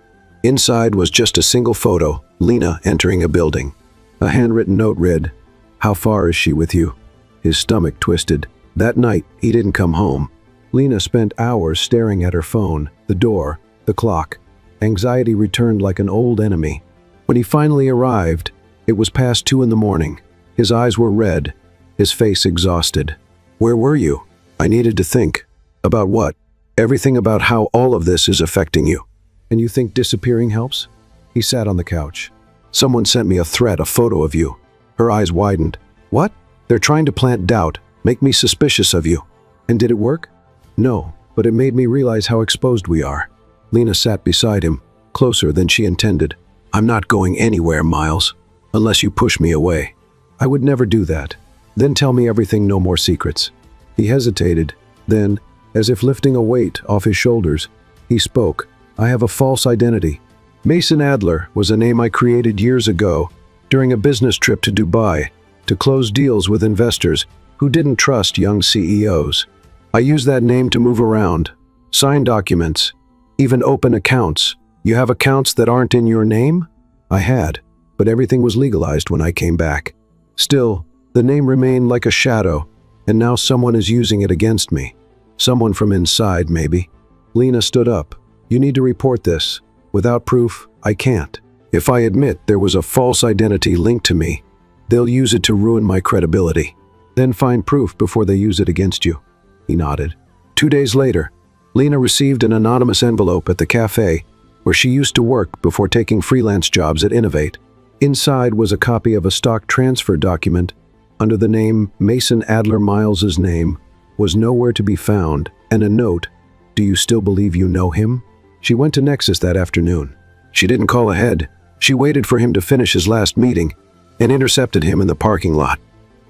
Speaker 1: Inside was just a single photo, Lena entering a building. A handwritten note read, How far is she with you? His stomach twisted. That night, he didn't come home. Lena spent hours staring at her phone, the door, the clock. Anxiety returned like an old enemy. When he finally arrived, it was past 2 in the morning. His eyes were red, his face exhausted. Where were you? I needed to think. About what? Everything about how all of this is affecting you. And you think disappearing helps? He sat on the couch. Someone sent me a threat, a photo of you. Her eyes widened. What? They're trying to plant doubt, make me suspicious of you. And did it work? No, but it made me realize how exposed we are. Lena sat beside him, closer than she intended. I'm not going anywhere, Miles, unless you push me away. I would never do that. Then tell me everything, no more secrets. He hesitated. Then, As if lifting a weight off his shoulders, he spoke. I have a false identity. Mason Adler was a name I created years ago during a business trip to Dubai to close deals with investors who didn't trust young CEOs. I used that name to move around, sign documents, even open accounts. You have accounts that aren't in your name? I had, but everything was legalized when I came back. Still, the name remained like a shadow, and now someone is using it against me. Someone from inside, maybe. Lena stood up. You need to report this. Without proof, I can't. If I admit there was a false identity linked to me, they'll use it to ruin my credibility. Then find proof before they use it against you. He nodded. 2 days later, Lena received an anonymous envelope at the cafe where she used to work before taking freelance jobs at Innovate. Inside was a copy of a stock transfer document under the name Mason Adler. Miles's name was nowhere to be found, and a note, do you still believe you know him? She went to Nexus that afternoon. She didn't call ahead. She waited for him to finish his last meeting and intercepted him in the parking lot.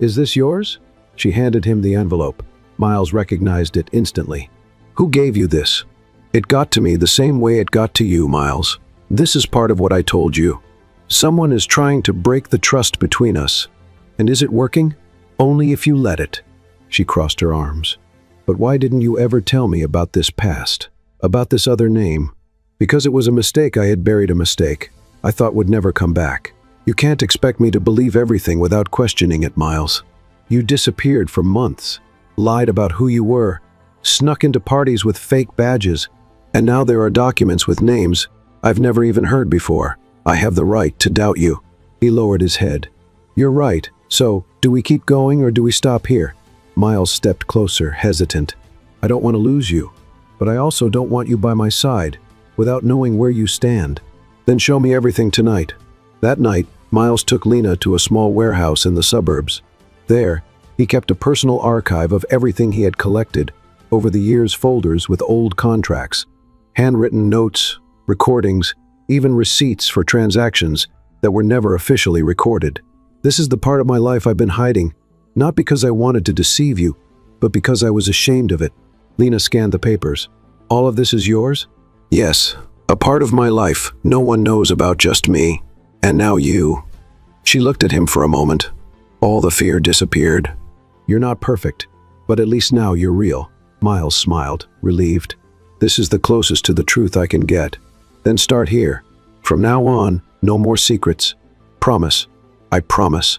Speaker 1: Is this yours? She handed him the envelope. Miles recognized it instantly. Who gave you this? It got to me the same way it got to you, Miles. This is part of what I told you. Someone is trying to break the trust between us. And is it working? Only if you let it. She crossed her arms. But why didn't you ever tell me about this past? About this other name? Because it was a mistake. I had buried a mistake I thought would never come back. You can't expect me to believe everything without questioning it, Miles. You disappeared for months, lied about who you were, snuck into parties with fake badges, and now there are documents with names I've never even heard before. I have the right to doubt you. He lowered his head. You're right. So, do we keep going or do we stop here? Miles stepped closer, hesitant. I don't want to lose you, but I also don't want you by my side, without knowing where you stand. Then show me everything tonight. That night, Miles took Lena to a small warehouse in the suburbs. There, he kept a personal archive of everything he had collected over the years, folders with old contracts, handwritten notes, recordings, even receipts for transactions that were never officially recorded. This is the part of my life I've been hiding, not because I wanted to deceive you, but because I was ashamed of it. Lena scanned the papers. All of this is yours? Yes, a part of my life no one knows about, just me. And now you. She looked at him for a moment. All the fear disappeared. You're not perfect, but at least now you're real. Miles smiled, relieved. This is the closest to the truth I can get. Then start here. From now on, no more secrets. Promise. I promise.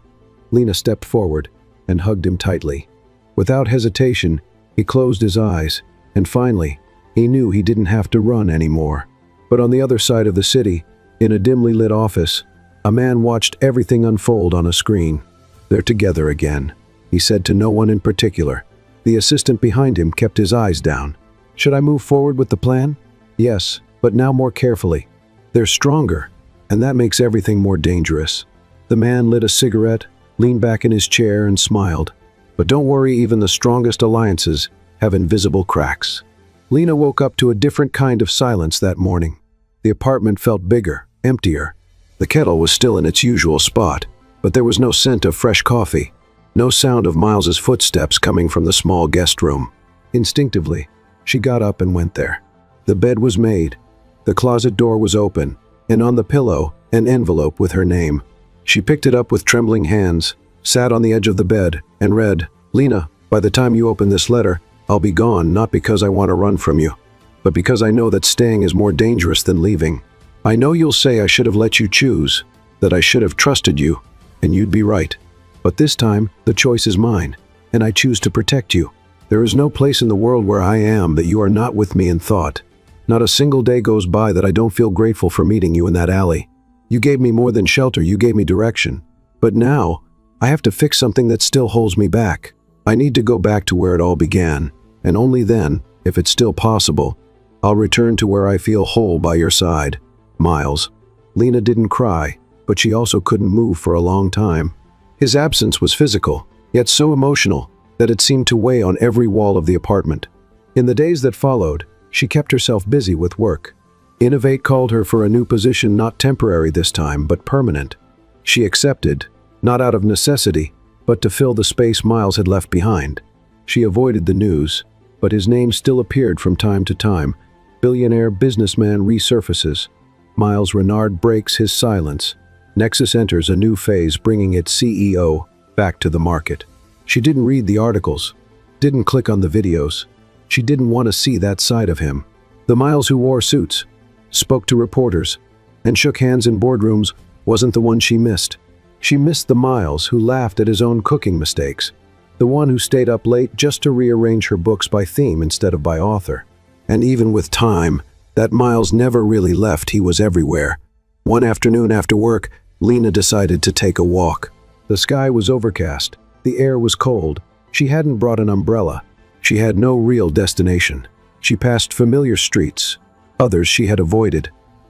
Speaker 1: Lena stepped forward and hugged him tightly. Without hesitation, he closed his eyes, and finally, he knew he didn't have to run anymore. But on the other side of the city, in a dimly lit office, a man watched everything unfold on a screen. They're together again, he said to no one in particular. The assistant behind him kept his eyes down. Should I move forward with the plan? Yes, but now more carefully. They're stronger, and that makes everything more dangerous. The man lit a cigarette, leaned back in his chair, and smiled. But don't worry, even the strongest alliances have invisible cracks. Lena woke up to a different kind of silence that morning. The apartment felt bigger, emptier. The kettle was still in its usual spot, but there was no scent of fresh coffee, no sound of Miles's footsteps coming from the small guest room. Instinctively, she got up and went there. The bed was made, the closet door was open, and on the pillow, an envelope with her name. She picked it up with trembling hands, sat on the edge of the bed, and read, Lena, by the time you open this letter, I'll be gone, not because I want to run from you, but because I know that staying is more dangerous than leaving. I know you'll say I should have let you choose, that I should have trusted you, and you'd be right. But this time, the choice is mine, and I choose to protect you. There is no place in the world where I am that you are not with me in thought. Not a single day goes by that I don't feel grateful for meeting you in that alley. You gave me more than shelter, you gave me direction. But now, I have to fix something that still holds me back. I need to go back to where it all began, and only then, if it's still possible, I'll return to where I feel whole by your side. Miles. Lena didn't cry, but she also couldn't move for a long time. His absence was physical, yet so emotional that it seemed to weigh on every wall of the apartment. In the days that followed, she kept herself busy with work. Innovate called her for a new position, not temporary this time, but permanent. She accepted, not out of necessity, but to fill the space Miles had left behind. She avoided the news, but his name still appeared from time to time. Billionaire businessman resurfaces. Miles Renard breaks his silence. Nexus enters a new phase, bringing its CEO back to the market. She didn't read the articles, didn't click on the videos. She didn't want to see that side of him. The Miles who wore suits, spoke to reporters, and shook hands in boardrooms wasn't the one she missed. She missed the Miles who laughed at his own cooking mistakes, the one who stayed up late just to rearrange her books by theme instead of by author. And even with time, that Miles never really left. He was everywhere. One afternoon after work, Lena decided to take a walk. The sky was overcast. The air was cold. She hadn't brought an umbrella. She had no real destination. She passed familiar streets. Others she had avoided.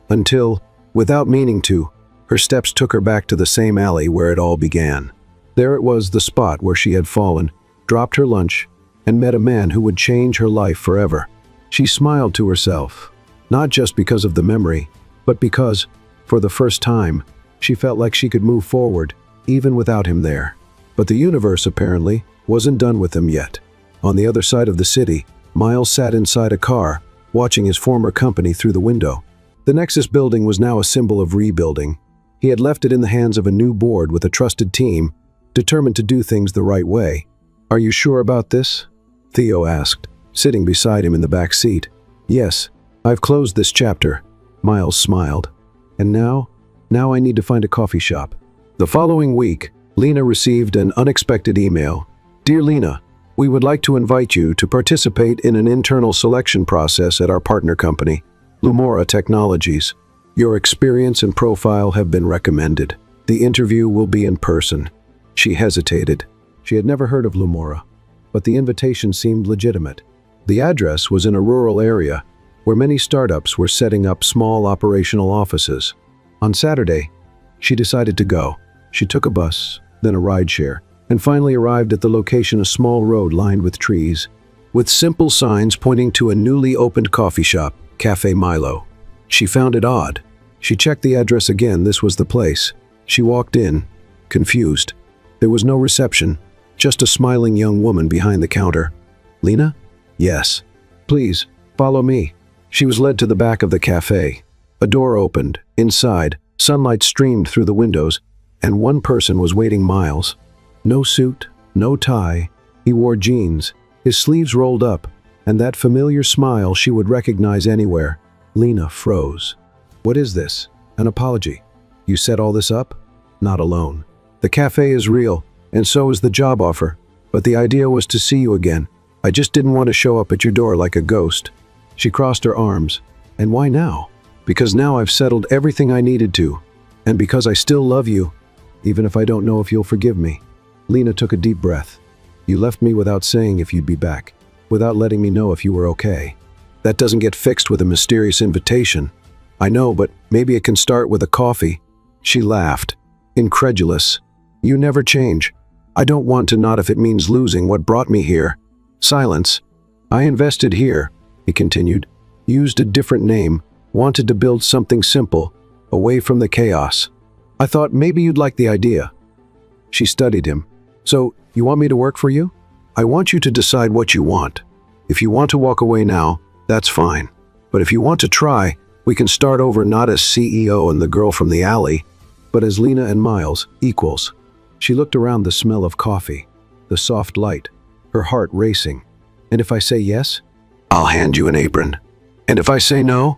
Speaker 1: Until, without meaning to, her steps took her back to the same alley where it all began. There it was, the spot where she had fallen, dropped her lunch, and met a man who would change her life forever. She smiled to herself, not just because of the memory, but because, for the first time, she felt like she could move forward, even without him there. But the universe, apparently, wasn't done with him yet. On the other side of the city, Miles sat inside a car, watching his former company through the window. The Nexus building was now a symbol of rebuilding. He had left it in the hands of a new board with a trusted team, determined to do things the right way. "Are you sure about this?" Theo asked, sitting beside him in the back seat. "Yes, I've closed this chapter." Miles smiled. "And now I need to find a coffee shop." The following week, Lena received an unexpected email. "Dear Lena, we would like to invite you to participate in an internal selection process at our partner company, Lumora Technologies. Your experience and profile have been recommended. The interview will be in person." She hesitated. She had never heard of Lumora, but the invitation seemed legitimate. The address was in a rural area where many startups were setting up small operational offices. On Saturday, she decided to go. She took a bus, then a rideshare, and finally arrived at the location, a small road lined with trees, with simple signs pointing to a newly opened coffee shop, Cafe Milo. She found it odd. She checked the address again. This was the place. She walked in, confused. There was no reception, just a smiling young woman behind the counter. "Lena?" "Yes." "Please, follow me." She was led to the back of the cafe. A door opened. Inside, sunlight streamed through the windows, and one person was waiting. Miles. No suit, no tie. He wore jeans, his sleeves rolled up, and that familiar smile she would recognize anywhere. Lena froze. "What is this? An apology? You set all this up?" "Not alone. The cafe is real, and so is the job offer, but the idea was to see you again. I just didn't want to show up at your door like a ghost." She crossed her arms. "And why now?" "Because now I've settled everything I needed to, and because I still love you, even if I don't know if you'll forgive me." Lena took a deep breath. "You left me without saying if you'd be back, without letting me know if you were okay. That doesn't get fixed with a mysterious invitation." "I know, but maybe it can start with a coffee." She laughed, incredulous. "You never change. I don't want to, not if it means losing what brought me here." Silence. "I invested here," he continued, "used a different name, wanted to build something simple, away from the chaos. I thought maybe you'd like the idea." She studied him. "So, you want me to work for you?" "I want you to decide what you want. If you want to walk away now, that's fine. But if you want to try, we can start over, not as CEO and the girl from the alley, but as Lena and Miles, equals." She looked around, the smell of coffee, the soft light, her heart racing. "And if I say yes?" "I'll hand you an apron. And if I say no,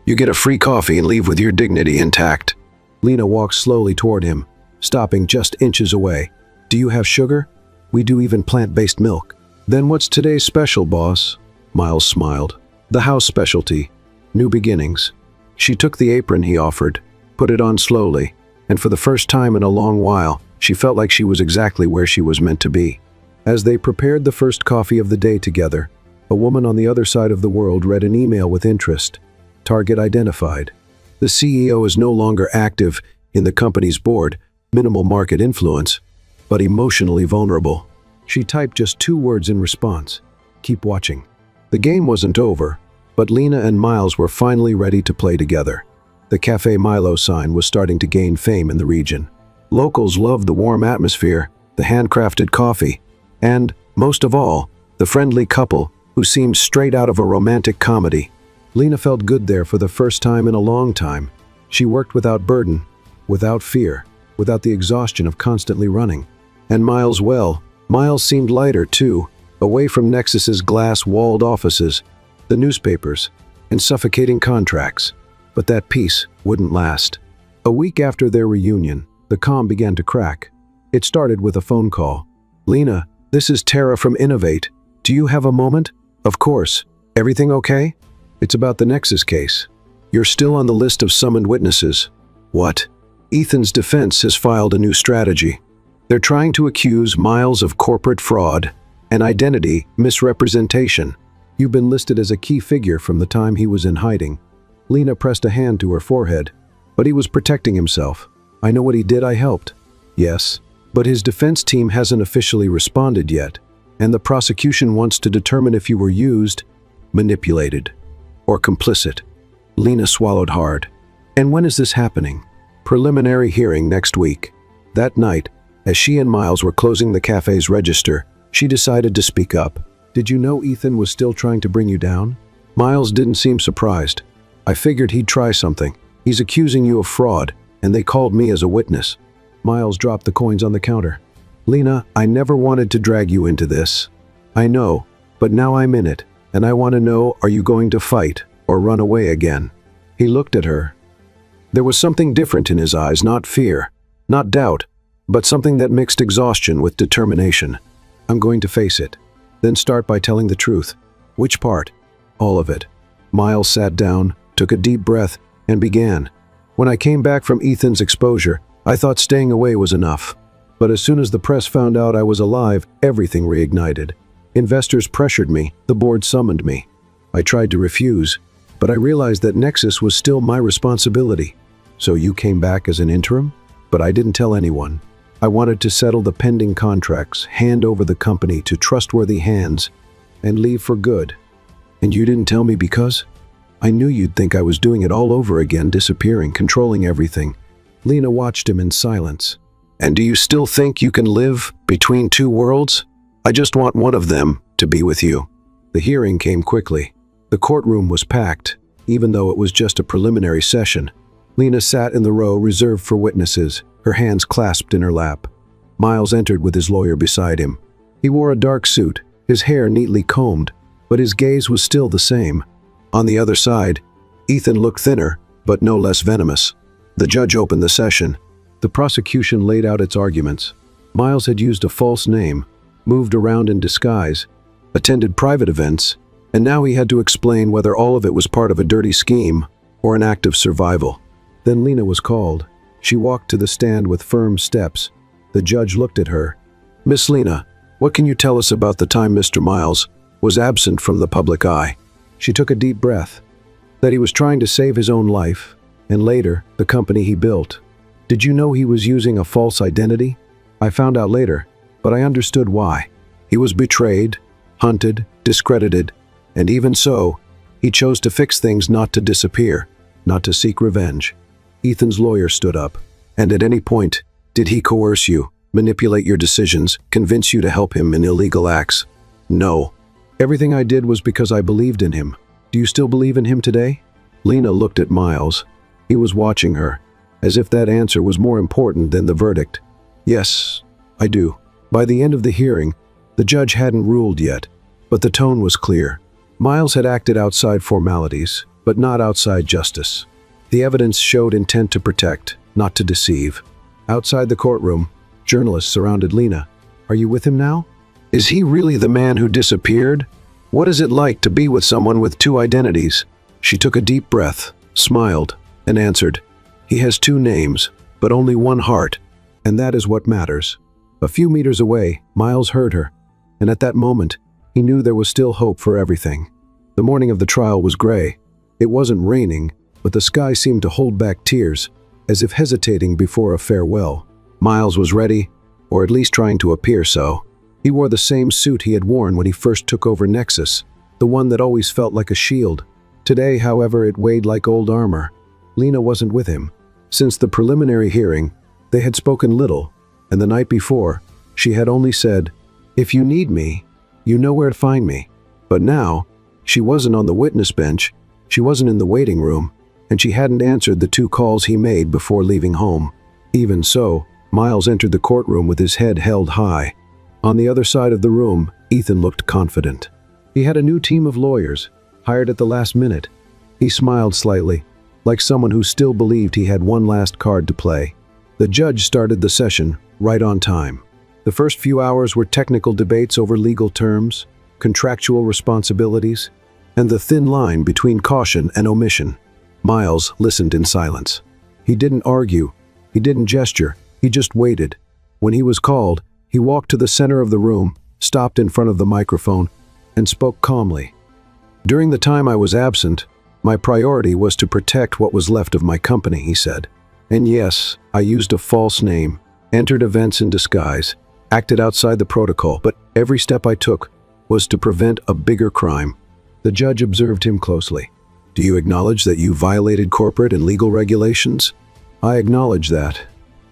Speaker 1: you get a free coffee and leave with your dignity intact." Lena walked slowly toward him, stopping just inches away. "Do you have sugar? We do even plant-based milk." "Then what's today's special, boss?" Miles smiled. "The house specialty. New beginnings." She took the apron he offered, put it on slowly, and for the first time in a long while, she felt like she was exactly where she was meant to be. As they prepared the first coffee of the day together, a woman on the other side of the world read an email with interest. Target identified. The CEO is no longer active in the company's board, minimal market influence, but emotionally vulnerable. She typed just 2 words in response. "Keep watching." The game wasn't over, but Lena and Miles were finally ready to play together. The Cafe Milo sign was starting to gain fame in the region. Locals loved the warm atmosphere, the handcrafted coffee, and, most of all, the friendly couple who seemed straight out of a romantic comedy. Lena felt good there for the first time in a long time. She worked without burden, without fear, without the exhaustion of constantly running. And Miles seemed lighter too, away from Nexus's glass-walled offices, the newspapers, and suffocating contracts. But that peace wouldn't last. A week after their reunion, the calm began to crack. It started with a phone call. "Lena, this is Tara from Innovate. Do you have a moment?" "Of course. Everything okay?" "It's about the Nexus case. You're still on the list of summoned witnesses." "What?" "Ethan's defense has filed a new strategy. They're trying to accuse Miles of corporate fraud and identity misrepresentation. You've been listed as a key figure from the time he was in hiding." Lena pressed a hand to her forehead. "But he was protecting himself. I know what he did, I helped." "Yes, but his defense team hasn't officially responded yet, and the prosecution wants to determine if you were used, manipulated, or complicit." Lena swallowed hard. "And when is this happening?" "Preliminary hearing next week." That night, as she and Miles were closing the cafe's register, she decided to speak up. "Did you know Ethan was still trying to bring you down?" Miles didn't seem surprised. "I figured he'd try something. He's accusing you of fraud, and they called me as a witness." Miles dropped the coins on the counter. "Lena, I never wanted to drag you into this. I know, but now I'm in it, and I want to know, are you going to fight or run away again?" He looked at her. There was something different in his eyes, not fear, not doubt, but something that mixed exhaustion with determination. "I'm going to face it. Then start by telling the truth." "Which part?" "All of it." Miles sat down, took a deep breath, and began. "When I came back from Ethan's exposure, I thought staying away was enough. But as soon as the press found out I was alive, everything reignited. Investors pressured me, the board summoned me. I tried to refuse, but I realized that Nexus was still my responsibility." "So you came back as an interim?" "But I didn't tell anyone. I wanted to settle the pending contracts, hand over the company to trustworthy hands, and leave for good." "And you didn't tell me because?" "I knew you'd think I was doing it all over again, disappearing, controlling everything." Lena watched him in silence. "And do you still think you can live between two worlds?" "I just want one of them to be with you." The hearing came quickly. The courtroom was packed, even though it was just a preliminary session. Lena sat in the row reserved for witnesses, her hands clasped in her lap. Miles entered with his lawyer beside him. He wore a dark suit, his hair neatly combed, but his gaze was still the same. On the other side, Ethan looked thinner, but no less venomous. The judge opened the session. The prosecution laid out its arguments. Miles had used a false name, moved around in disguise, attended private events, and now he had to explain whether all of it was part of a dirty scheme or an act of survival. Then Lena was called. She walked to the stand with firm steps. The judge looked at her. "Miss Lena, what can you tell us about the time Mr. Miles was absent from the public eye?" She took a deep breath. "That he was trying to save his own life, and later, the company he built." "Did you know he was using a false identity?" "I found out later, but I understood why. He was betrayed, hunted, discredited, and even so, he chose to fix things, not to disappear, not to seek revenge." Ethan's lawyer stood up. "And at any point, did he coerce you, manipulate your decisions, convince you to help him in illegal acts?" "No. Everything I did was because I believed in him." "Do you still believe in him today?" Lena looked at Miles. He was watching her, as if that answer was more important than the verdict. "Yes, I do." By the end of the hearing, the judge hadn't ruled yet, but the tone was clear. Miles had acted outside formalities, but not outside justice. The evidence showed intent to protect, not to deceive. Outside the courtroom, journalists surrounded Lena. "Are you with him now?" "Is he really the man who disappeared? What is it like to be with someone with two identities?" She took a deep breath, smiled, and answered, "He has two names, but only one heart, and that is what matters." A few meters away, Miles heard her, and at that moment, he knew there was still hope for everything. The morning of the trial was gray. It wasn't raining, but the sky seemed to hold back tears, as if hesitating before a farewell. Miles was ready, or at least trying to appear so. He wore the same suit he had worn when he first took over Nexus, the one that always felt like a shield. Today, however, it weighed like old armor. Lena wasn't with him. Since the preliminary hearing, they had spoken little, and the night before, she had only said, "If you need me, you know where to find me." But now, she wasn't on the witness bench, she wasn't in the waiting room, and she hadn't answered the 2 calls he made before leaving home. Even so, Miles entered the courtroom with his head held high. On the other side of the room, Ethan looked confident. He had a new team of lawyers, hired at the last minute. He smiled slightly, like someone who still believed he had one last card to play. The judge started the session right on time. The first few hours were technical debates over legal terms, contractual responsibilities, and the thin line between caution and omission. Miles listened in silence. He didn't argue, he didn't gesture, he just waited. When he was called, he walked to the center of the room, stopped in front of the microphone, and spoke calmly. "During the time I was absent, my priority was to protect what was left of my company," he said. "And yes, I used a false name, entered events in disguise, acted outside the protocol, but every step I took was to prevent a bigger crime." The judge observed him closely. "Do you acknowledge that you violated corporate and legal regulations?" "I acknowledge that,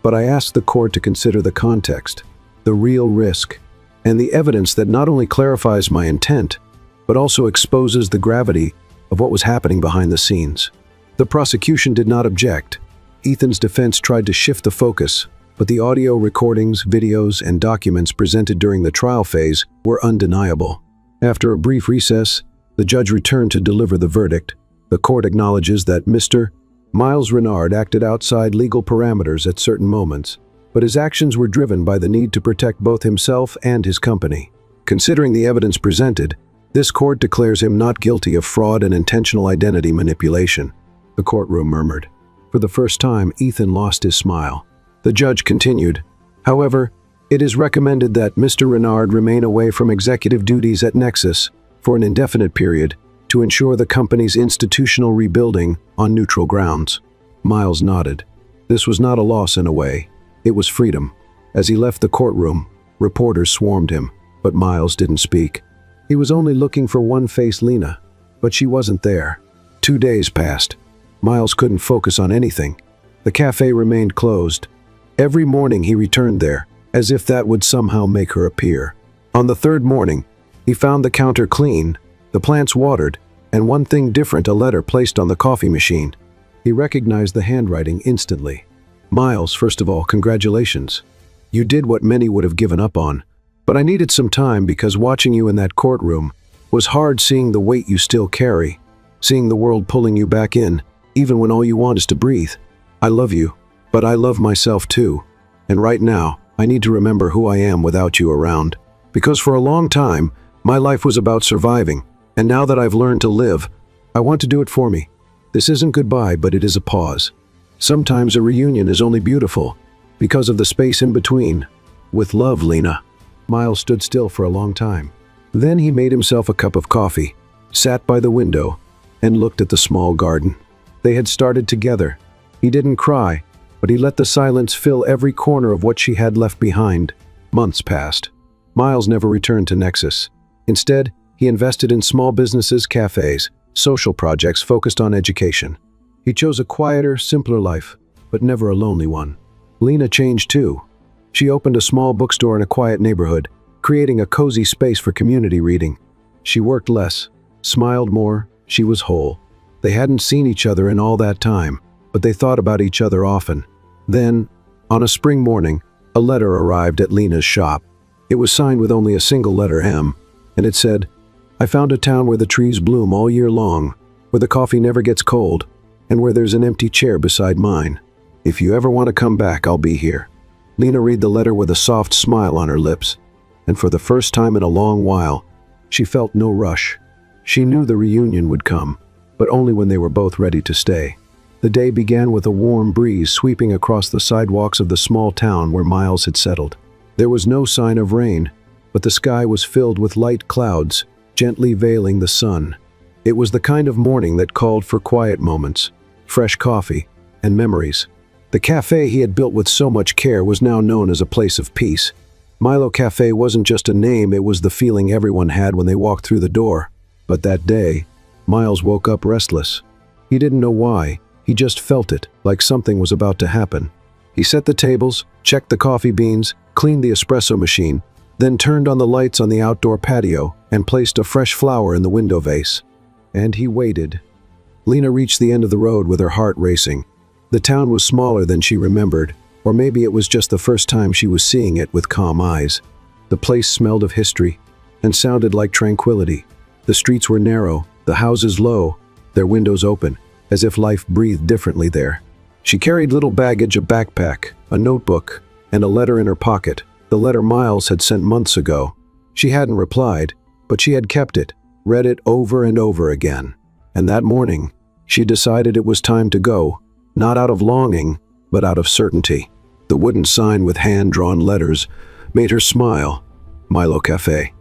Speaker 1: but I asked the court to consider the context, the real risk, and the evidence that not only clarifies my intent, but also exposes the gravity of what was happening behind the scenes." The prosecution did not object. Ethan's defense tried to shift the focus, but the audio recordings, videos, and documents presented during the trial phase were undeniable. After a brief recess, the judge returned to deliver the verdict. The court acknowledges that Mr. Miles Renard acted outside legal parameters at certain moments, but his actions were driven by the need to protect both himself and his company. Considering the evidence presented, this court declares him not guilty of fraud and intentional identity manipulation. The courtroom murmured. For the first time, Ethan lost his smile. The judge continued, "However, it is recommended that Mr. Renard remain away from executive duties at Nexus for an indefinite period to ensure the company's institutional rebuilding on neutral grounds." Miles nodded. This was not a loss in a way. It was freedom. As he left the courtroom, reporters swarmed him, but Miles didn't speak. He was only looking for one face, Lena, but she wasn't there. 2 days passed. Miles couldn't focus on anything. The cafe remained closed. Every morning he returned there, as if that would somehow make her appear. On the 3rd morning, he found the counter clean, the plants watered, and one thing different, a letter placed on the coffee machine. He recognized the handwriting instantly. "Miles, first of all, congratulations. You did what many would have given up on, but I needed some time because watching you in that courtroom was hard, seeing the weight you still carry, seeing the world pulling you back in, even when all you want is to breathe. I love you, but I love myself too. And right now, I need to remember who I am without you around. Because for a long time, my life was about surviving, and now that I've learned to live, I want to do it for me. This isn't goodbye, but it is a pause. Sometimes a reunion is only beautiful because of the space in between. With love, Lena." Miles stood still for a long time. Then he made himself a cup of coffee, sat by the window, and looked at the small garden. They had started together. He didn't cry, but he let the silence fill every corner of what she had left behind. Months passed. Miles never returned to Nexus. Instead, he invested in small businesses, cafes, social projects focused on education. He chose a quieter, simpler life, but never a lonely one. Lena changed too. She opened a small bookstore in a quiet neighborhood, creating a cozy space for community reading. She worked less, smiled more, she was whole. They hadn't seen each other in all that time, but they thought about each other often. Then, on a spring morning, a letter arrived at Lena's shop. It was signed with only a single letter M, and it said, "I found a town where the trees bloom all year long, where the coffee never gets cold, and where there's an empty chair beside mine. If you ever want to come back, I'll be here." Lena read the letter with a soft smile on her lips, and for the first time in a long while, she felt no rush. She knew the reunion would come, but only when they were both ready to stay. The day began with a warm breeze sweeping across the sidewalks of the small town where Miles had settled. There was no sign of rain, but the sky was filled with light clouds, gently veiling the sun. It was the kind of morning that called for quiet moments, fresh coffee, and memories. The cafe he had built with so much care was now known as a place of peace. Milo Cafe wasn't just a name, it was the feeling everyone had when they walked through the door. But that day, Miles woke up restless. He didn't know why, he just felt it, like something was about to happen. He set the tables, checked the coffee beans, cleaned the espresso machine, then turned on the lights on the outdoor patio and placed a fresh flower in the window vase. And he waited. Lena reached the end of the road with her heart racing. The town was smaller than she remembered, or maybe it was just the first time she was seeing it with calm eyes. The place smelled of history and sounded like tranquility. The streets were narrow, the houses low, their windows open, as if life breathed differently there. She carried little baggage, a backpack, a notebook, and a letter in her pocket, the letter Miles had sent months ago. She hadn't replied, but she had kept it, read it over and over again. And that morning, she decided it was time to go, not out of longing, but out of certainty. The wooden sign with hand-drawn letters made her smile. Milo Cafe.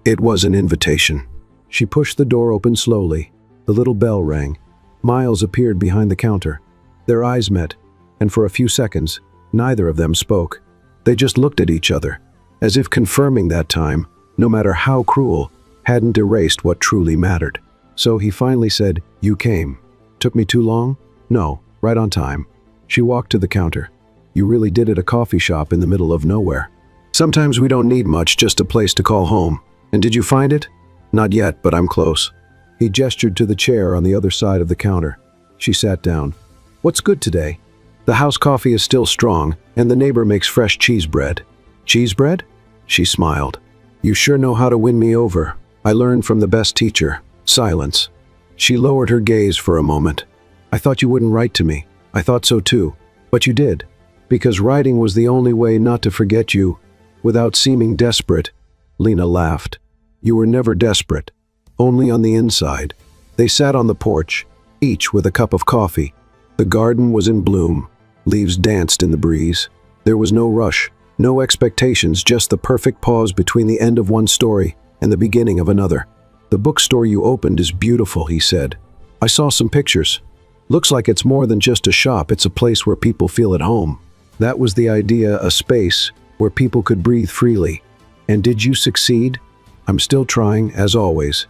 Speaker 1: It was an invitation. She pushed the door open slowly. The little bell rang. Miles appeared behind the counter. Their eyes met, and for a few seconds, neither of them spoke. They just looked at each other, as if confirming that time, no matter how cruel, hadn't erased what truly mattered. So he finally said, "You came. Took me too long?" "No, right on time." She walked to the counter. "You really did it, a coffee shop in the middle of nowhere. Sometimes we don't need much, just a place to call home. And did you find it?" "Not yet, but I'm close." He gestured to the chair on the other side of the counter. She sat down. "What's good today?" "The house coffee is still strong, and the neighbor makes fresh cheese bread." "Cheese bread?" She smiled. "You sure know how to win me over. I learned from the best teacher." Silence. She lowered her gaze for a moment. "I thought you wouldn't write to me. I thought so too. But you did. Because writing was the only way not to forget you, without seeming desperate." Lena laughed. "You were never desperate. Only on the inside." They sat on the porch, each with a cup of coffee. The garden was in bloom. Leaves danced in the breeze. There was no rush, no expectations, just the perfect pause between the end of one story and the beginning of another. "The bookstore you opened is beautiful," he said. "I saw some pictures. Looks like it's more than just a shop, it's a place where people feel at home." That was the idea, a space where people could breathe freely. "And did you succeed?" "I'm still trying, as always."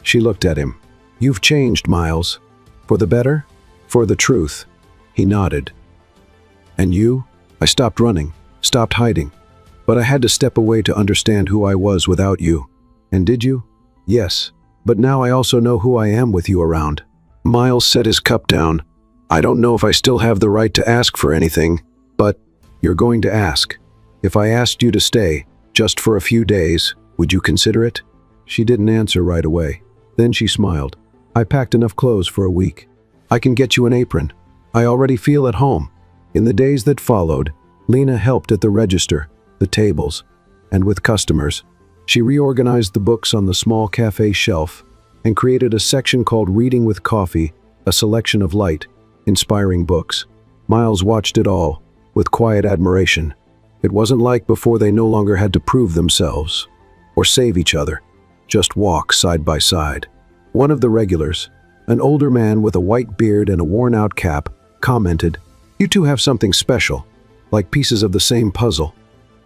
Speaker 1: She looked at him. "You've changed, Miles. For the better? For the truth?" He nodded. "And you?" "I stopped running, stopped hiding. But I had to step away to understand who I was without you." "And did you?" "Yes. But now I also know who I am with you around." Miles set his cup down. "I don't know if I still have the right to ask for anything, but you're going to ask. If I asked you to stay, just for a few days, would you consider it?" She didn't answer right away. Then she smiled. "I packed enough clothes for a week. I can get you an apron. I already feel at home." In the days that followed, Lena helped at the register, the tables, and with customers. She reorganized the books on the small cafe shelf and created a section called Reading with Coffee, a selection of light, inspiring books. Miles watched it all, with quiet admiration. It wasn't like before they no longer had to prove themselves or save each other, just walk side by side. One of the regulars, an older man with a white beard and a worn-out cap, commented, "You two have something special, like pieces of the same puzzle."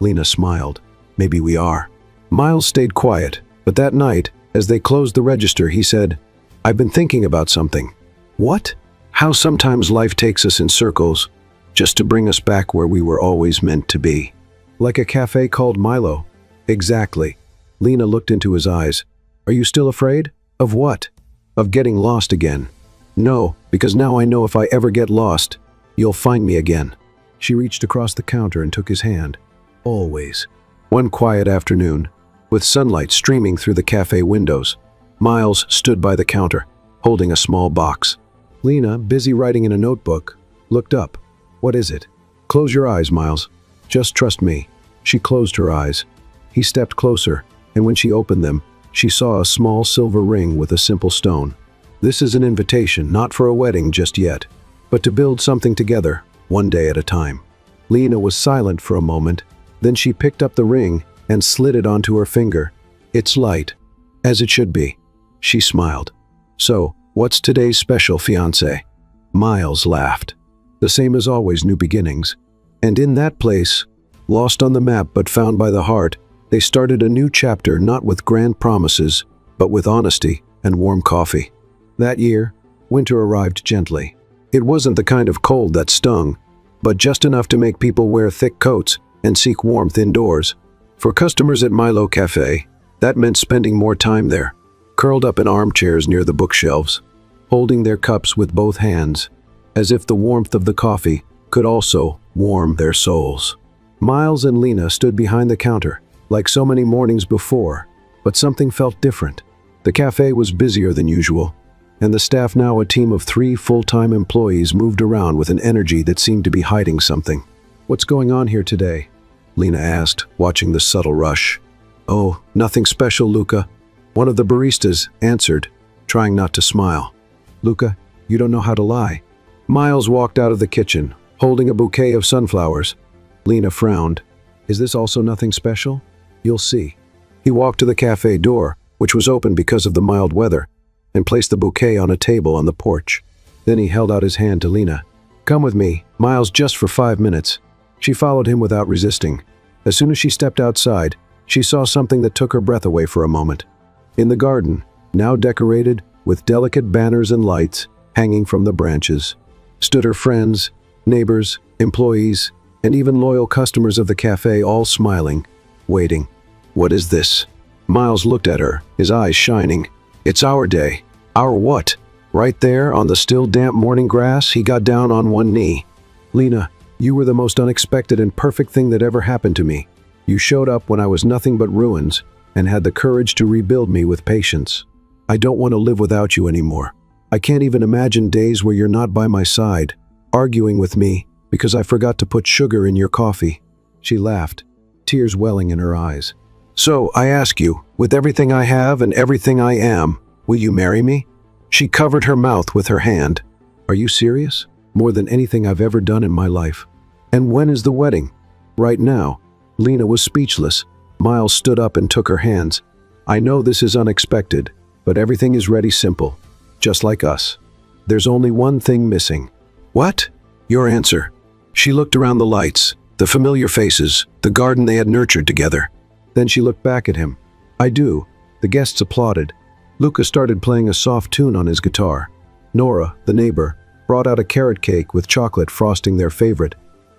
Speaker 1: Lena smiled. "Maybe we are." Miles stayed quiet, but that night, as they closed the register, he said, "I've been thinking about something." "What?" "How sometimes life takes us in circles, just to bring us back where we were always meant to be." "Like a cafe called Milo." "Exactly." Lena looked into his eyes. "Are you still afraid?" "Of what?" "Of getting lost again." "No, because now I know if I ever get lost, you'll find me again." She reached across the counter and took his hand. "Always." One quiet afternoon, with sunlight streaming through the cafe windows, Miles stood by the counter, holding a small box. Lena, busy writing in a notebook, looked up. "What is it?" "Close your eyes, Miles. Just trust me." She closed her eyes. He stepped closer, and when she opened them, she saw a small silver ring with a simple stone. "This is an invitation, not for a wedding just yet, but to build something together, one day at a time." Lena was silent for a moment, then she picked up the ring and slid it onto her finger. "It's light, as it should be." She smiled. "So, what's today's special, fiancé?" Miles laughed. "The same as always, new beginnings." And in that place, lost on the map but found by the heart, they started a new chapter, not with grand promises, but with honesty and warm coffee. That year, winter arrived gently. It wasn't the kind of cold that stung, but just enough to make people wear thick coats and seek warmth indoors. For customers at Milo Cafe, that meant spending more time there, curled up in armchairs near the bookshelves, holding their cups with both hands, as if the warmth of the coffee could also warm their souls. Miles and Lena stood behind the counter, like so many mornings before, but something felt different. The cafe was busier than usual, and the staff, now a team of 3 full-time employees, moved around with an energy that seemed to be hiding something. "What's going on here today?" Lena asked, watching the subtle rush. "Oh, nothing special, Luca," one of the baristas answered, trying not to smile. "Luca, you don't know how to lie." Miles walked out of the kitchen, holding a bouquet of sunflowers. Lena frowned. "Is this also nothing special? You'll see." He walked to the cafe door, which was open because of the mild weather, and placed the bouquet on a table on the porch. Then he held out his hand to Lena. "Come with me, Miles, just for 5 minutes." She followed him without resisting. As soon as she stepped outside, she saw something that took her breath away for a moment. In the garden, now decorated with delicate banners and lights hanging from the branches, stood her friends, neighbors, employees, and even loyal customers of the cafe, all smiling, waiting. "What is this?" Miles looked at her, his eyes shining. "It's our day." "Our what?" Right there, on the still damp morning grass, he got down on one knee. "Lena, you were the most unexpected and perfect thing that ever happened to me. You showed up when I was nothing but ruins, and had the courage to rebuild me with patience. I don't want to live without you anymore. I can't even imagine days where you're not by my side, arguing with me because I forgot to put sugar in your coffee." She laughed, tears welling in her eyes. "So, I ask you, with everything I have and everything I am, will you marry me?" She covered her mouth with her hand. "Are you serious? More than anything I've ever done in my life." "And when is the wedding?" "Right now." Lena was speechless. Miles stood up and took her hands. "I know this is unexpected, but everything is ready, simple. Just like us. There's only one thing missing." "What?" "Your answer." She looked around the lights, the familiar faces, the garden they had nurtured together. Then she looked back at him. "I do." The guests applauded. Luca started playing a soft tune on his guitar. Nora, the neighbor, brought out a carrot cake with chocolate frosting, their favorite,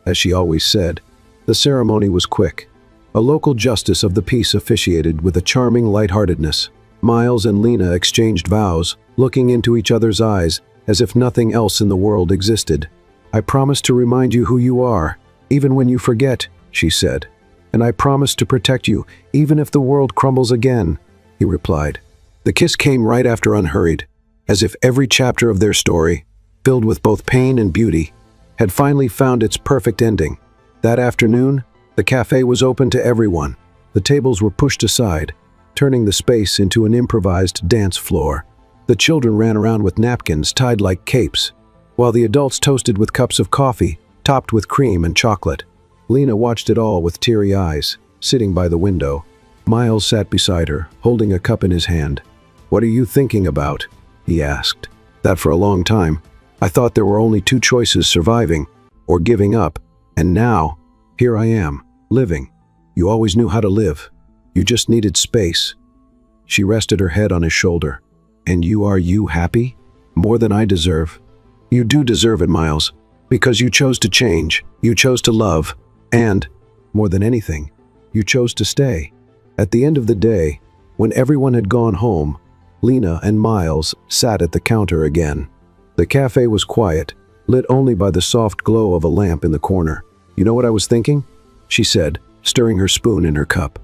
Speaker 1: as she always said. The ceremony was quick. A local justice of the peace officiated with a charming lightheartedness. Miles and Lena exchanged vows, looking into each other's eyes as if nothing else in the world existed. "I promise to remind you who you are, even when you forget," she said. "And I promise to protect you, even if the world crumbles again," he replied. The kiss came right after, unhurried, as if every chapter of their story, filled with both pain and beauty, had finally found its perfect ending. That afternoon, the cafe was open to everyone. The tables were pushed aside, turning the space into an improvised dance floor. The children ran around with napkins tied like capes, while the adults toasted with cups of coffee, topped with cream and chocolate. Lena watched it all with teary eyes, sitting by the window. Miles sat beside her, holding a cup in his hand. "What are you thinking about?" he asked. "That for a long time. I thought there were only 2 choices: surviving or giving up. And now, here I am, living. You always knew how to live. You just needed space." She rested her head on his shoulder. "And are you happy? More than I deserve." "You do deserve it, Miles, because you chose to change, you chose to love, and, more than anything, you chose to stay." At the end of the day, when everyone had gone home, Lena and Miles sat at the counter again. The cafe was quiet, lit only by the soft glow of a lamp in the corner. "You know what I was thinking?" she said, stirring her spoon in her cup.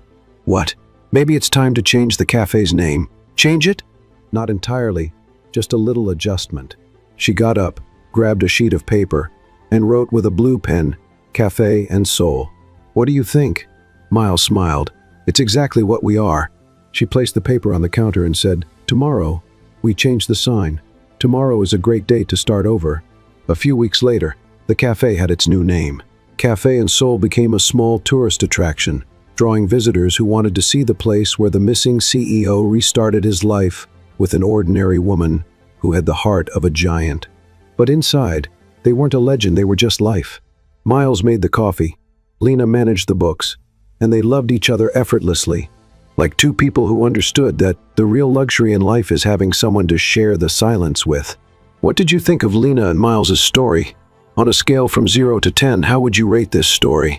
Speaker 1: "What? Maybe it's time to change the cafe's name." "Change it?" "Not entirely, just a little adjustment." She got up, grabbed a sheet of paper, and wrote with a blue pen, "Cafe and Soul." "What do you think?" Miles smiled. "It's exactly what we are." She placed the paper on the counter and said, "Tomorrow, we change the sign. Tomorrow is a great day to start over." A few weeks later, the cafe had its new name. Cafe and Soul became a small tourist attraction, drawing visitors who wanted to see the place where the missing CEO restarted his life with an ordinary woman who had the heart of a giant. But inside, they weren't a legend, they were just life. Miles made the coffee, Lena managed the books, and they loved each other effortlessly, like 2 people who understood that the real luxury in life is having someone to share the silence with. What did you think of Lena and Miles's story? On a scale from 0 to 10, how would you rate this story?